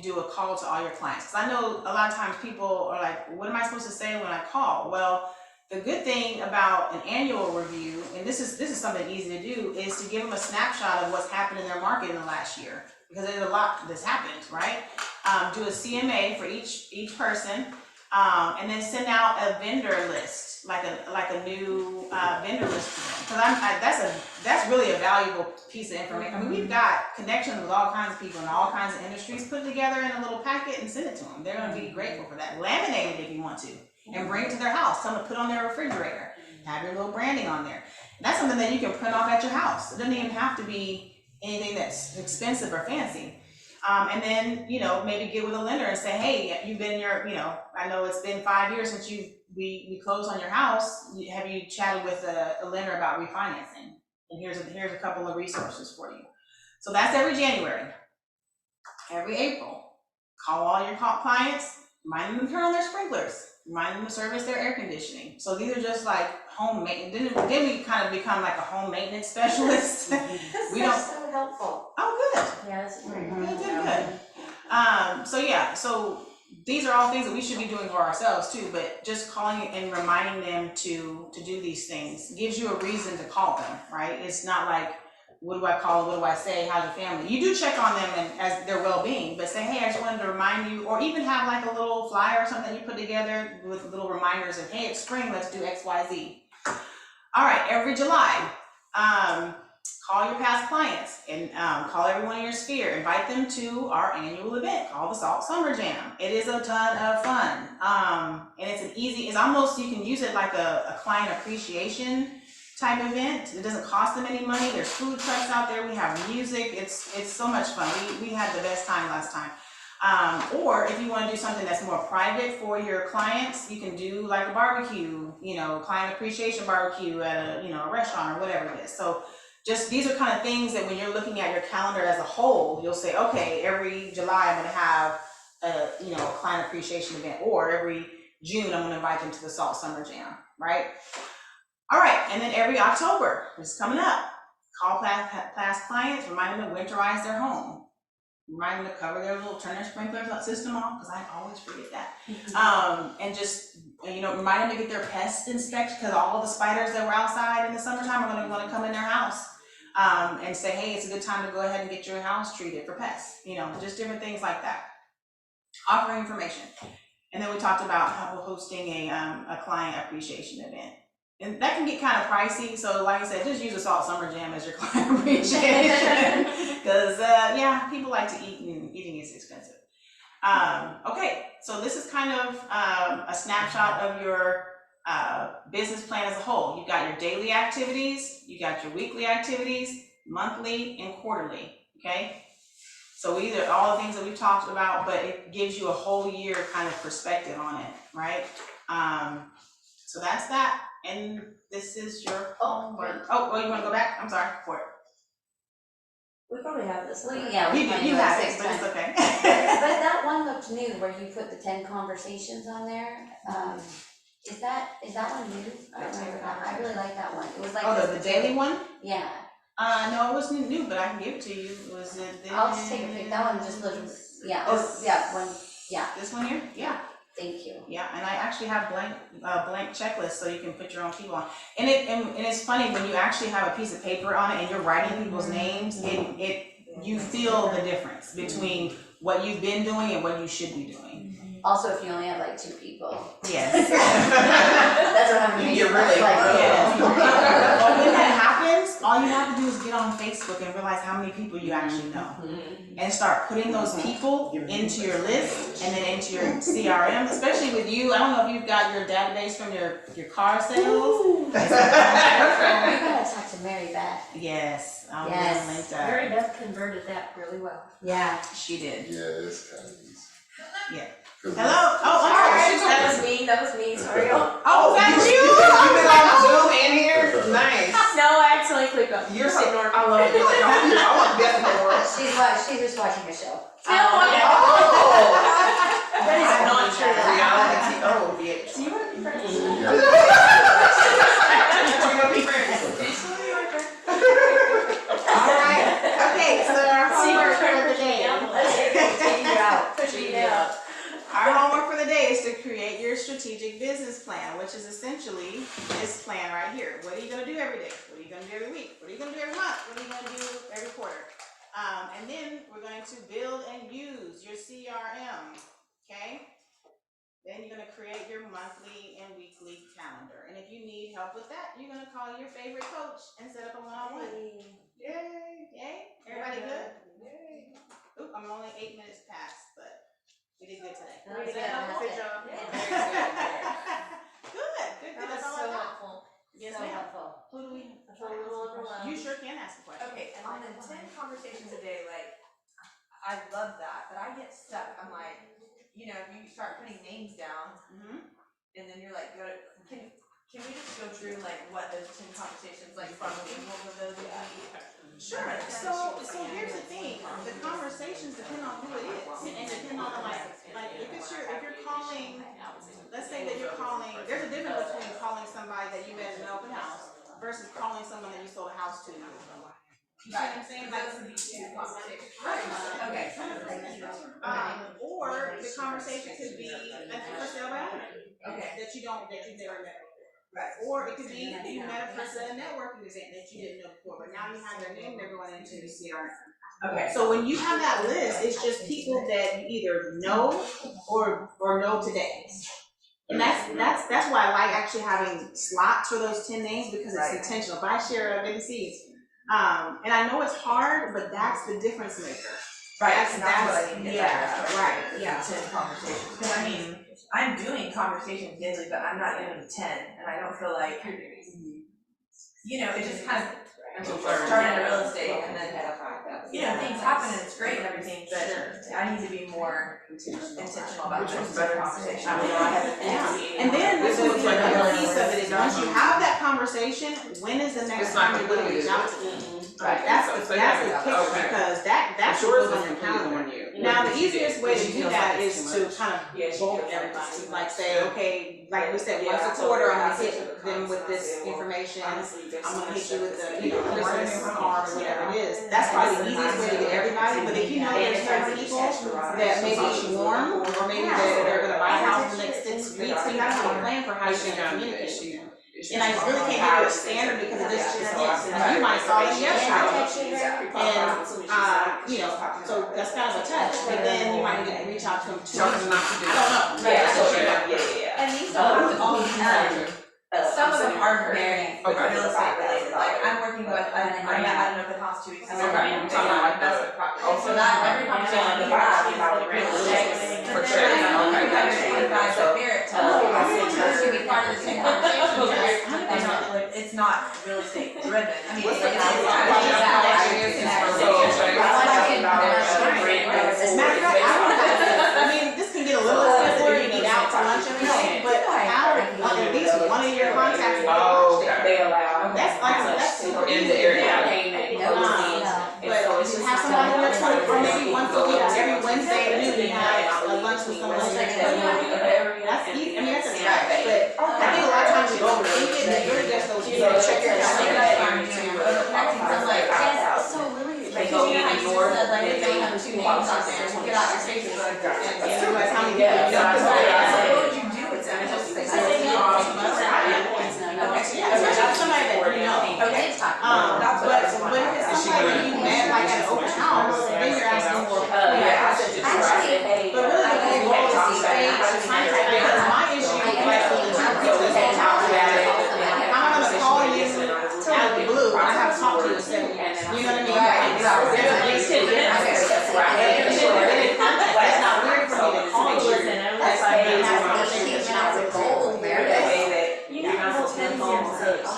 do a call to all your clients. Because I know a lot of times people are like, what am I supposed to say when I call? Well, the good thing about an annual review, and this is something easy to do, is to give them a snapshot of what's happened in their market in the last year, because there's a lot that's happened, right? Do a CMA for each person, and then send out a vendor list, like a new vendor list to them. Because that's really a valuable piece of information. I mean, we've got connections with all kinds of people in all kinds of industries. Put it together in a little packet and send it to them. They're going to be grateful for that. Laminate it if you want to, and bring it to their house. Tell them to put on their refrigerator. Have your little branding on there. And that's something that you can print off at your house. It doesn't even have to be anything that's expensive or fancy. And then, maybe get with a lender and say, hey, you've been I know it's been 5 years since we closed on your house. Have you chatted with a lender about refinancing? And here's a couple of resources for you. So that's every January. Every April, call all your clients, remind them to turn on their sprinklers, remind them to service their air conditioning. So these are just like home maintenance. Then we kind of become like a home maintenance specialist. That's so helpful. Oh, good. Yeah, that's great. Good. So these are all things that we should be doing for ourselves too, but just calling and reminding them to do these things gives you a reason to call them, right? It's not like, what do I call, what do I say, how's your family? You do check on them and as their well-being, but say, hey, I just wanted to remind you, or even have like a little flyer or something you put together with little reminders of, hey, it's spring, let's do X, Y, Z. All right, every July, call your past clients and call everyone in your sphere. Invite them to our annual event called the Salt Summer Jam. It is a ton of fun. And it's almost, you can use it like a client appreciation type event. It doesn't cost them any money. There's food trucks out there. We have music. it's so much fun. We had the best time last time. Or if you want to do something that's more private for your clients, you can do like a barbecue, client appreciation barbecue at a restaurant or whatever it is. So just, these are kind of things that when you're looking at your calendar as a whole, you'll say, okay, every July I'm going to have a client appreciation event, or every June I'm going to invite them to the Salt Summer Jam, right? All right, and then every October, which is coming up, call past clients, remind them to winterize their home, remind them to cover their turn their sprinkler system on, because I always forget that. And just, remind them to get their pest inspected, because all the spiders that were outside in the summertime are going to come in their house. And say, hey, it's a good time to go ahead and get your house treated for pests, just different things like that. Offering information. And then we talked about how we're hosting a client appreciation event. And that can get kind of pricey, so like I said, just use a Salt Summer Jam as your client appreciation, because people like to eat, and eating is expensive. Okay, so this is kind of a snapshot of your business plan as a whole. You've got your daily activities, you got your weekly activities, monthly and quarterly, okay? So either all the things that we've talked about, but it gives you a whole year kind of perspective on it, right? So that's that. And this is your homework. Oh, you want to go back? I'm sorry for it. We probably have this. We You have it, but it's okay. But that one looked new, where you put the 10 conversations on there. Is that one new? I don't remember that. I really like that one. It was like the daily one? Yeah. No, it wasn't new, but I can give it to you. I'll just take a pic. That one just looked. Yeah. Oh, yeah. One. Yeah. This one here? Yeah. Thank you. Yeah, and I actually have blank checklists, so you can put your own people on. And it's funny, when you actually have a piece of paper on it and you're writing people's names, you feel the difference between what you've been doing and what you should be doing. Also, if you only have like 2 people. Yes. That's what happened to me. You're really Well, when that happens, all you have to do is get on Facebook and realize how many people you actually know. And start putting those people into your list and then into your CRM, especially with you. I don't know if you've got your database from your car sales. We gotta talk to Mary Beth. Yes. Yes. Link that. Mary Beth converted that really well. Yeah. She did. Yeah, it's kind of easy. Yeah. Cause Hello? Oh, I'm sorry. That was me, sorry. Oh, that's you? You've been on Zoom in here? Nice. No, I accidentally clicked on. You're so normal. I love it. Like, I want the best in the world. She's just watching a show. Oh! That is I'm not not sure the reality. Oh, bitch. Do you want to be friends? yeah. We're gonna be friends. All right. Okay, so our homework for the day. Our homework for the day is to create your strategic business plan, which is essentially this plan right here. What are you gonna do every day? What are you gonna do every week? What are you gonna do every month? What are you gonna do every quarter? And then we're going to build and use your CRM, okay? Then you're gonna create your monthly and weekly calendar. And if you need help with that, you're gonna call your favorite coach and set up a one-on-one. Yay, yay, everybody good? Yay. Oop, I'm only 8 minutes past, but we did good today. That was Good job. fantastic. Good, that's all I got. helpful. Yes, So ma'am. helpful. Who do we? I feel a little overwhelmed. You sure can ask a question. Okay, and on the 10 conversations a day, like, I love that, but I get stuck. I'm like, you know, you start putting names down, and then you're like, can we just go through like what those 10 conversations, like from examples of those would be? Sure. So here's the thing. The conversations depend on who it is, and depend on like if you're calling. Let's say that you're calling. There's a difference between calling somebody that you met in an open house versus calling someone that you sold a house to. You see what I'm saying? Like, Okay. or the conversation could be a for sale by owner. Okay. That you've never met before. Right. Or it could be you met a person at a networking event that you didn't know before, but now you have their name, they're going into the CRM. Okay. So when you have that list, it's just people that you either know or know today. And that's why I like actually having slots for those 10 names, because it's intentional. If I share a vacancy, and I know it's hard, but that's the difference maker. Right, that's what I need to get back at. Right. Yeah. 10 conversations, because I mean, I'm doing conversations daily, but I'm not doing 10, and I don't feel like, you know, it just kind of started in real estate, and then, you know, things happen and it's great and everything, but I need to be more intentional about those conversations. And then the other piece of it is, once you have that conversation, when is the next time you're gonna reach out to them? Right, that's the kicker, because that's what goes on your calendar. Now, the easiest way to do that is to kind of bulk everybody, like say, okay, like we said, once a quarter, I'm gonna hit them with this information, I'm gonna hit you with the, Christmas card or whatever it is. That's probably the easiest way to get everybody, but if you know there's certain people that maybe it's warm, or maybe they're gonna buy a house in the next 6 weeks, so you gotta have a plan for how you're gonna communicate with them. And I really can't give you a standard because it just hits, and you might call it yes, and, so that's kind of a touch, but then you might need to reach out to them too. I don't know. And these don't have to all be done. Some of them are very real estate related, like I'm working with, I met at an open house 2 weeks ago. So that every conversation we have is about real estate. For sure. To be part of the same conversation, it's not real estate driven, I mean, This can get a little expensive if you need out to lunch and everything, but have at least one of your contacts. They allow. That's super In easy. the area. But if you have somebody in your group, or maybe once a week, every Wednesday at noon, you have a lunch with someone. That's easy, I mean, that's a stretch, but I think a lot of times you overthink it, and you're just those people. Check your calendar. So really, They go in and north, said, like, then they don't have two names on there, get out your faces. And you guys, how many people you know? What would you do with that? that? Just Just say say, something. Yeah, especially somebody that you know. Okay. But if it's somebody that you met like at an open house, then you're asking more. Yeah, I said just Actually, right. But really, the whole goal is to stay contact, because my issue, like, I'm not gonna call you out of the blue, I have talked to you in 7 years, you know what I mean? Like, it's not weird for me to call you. That's like, it's not a goal there. You need to hold 10 years six.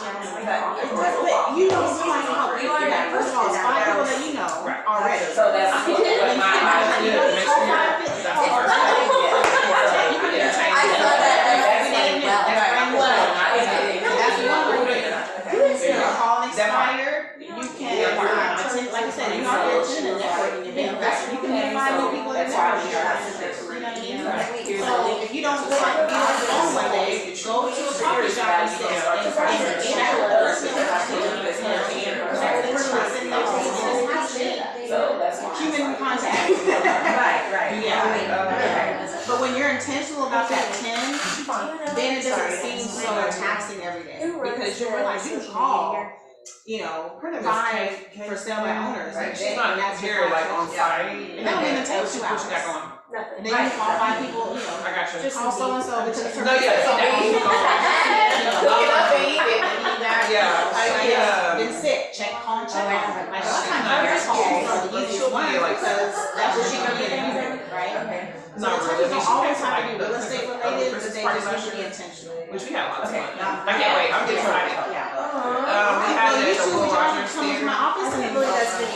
But you know somebody how you are that, first of all, it's 5 people that you know already. So that's what my You know, it's all 5 people. I thought that every day, well. That's one way. You can call expired, you can, attend, like I said, you are attending networking events, you can find new people in networking events, you know what I mean? So if you don't go on the phone one day, go to a coffee shop and sit and chat with the person human contact. Right. Yeah. But when you're intentional about that 10, then it doesn't seem so taxing every day, because you realize you can call, you know, 5 for sale by owners. Right, and she's then not that's your here like on process. site. And that don't even take 2 hours. What you got going? Nothing. And then you call 5 people, you know, I got you. just call so-and-so because it's her No, yeah, birthday. so Cook it up and eat it, and eat that. Yeah. Been sick, call and check on her. Like, a lot of times, Not her calls very are the easiest one, because that's what she gonna get anyway, right? Okay. Not So really. it doesn't always have to be real estate related, but they just need to be intentional. Which we had lots of Okay. fun. I can't wait, I'm getting excited. Yeah. We had Well, it you at the two, Will would y'all Rogers come to Theater. my office and It really does fit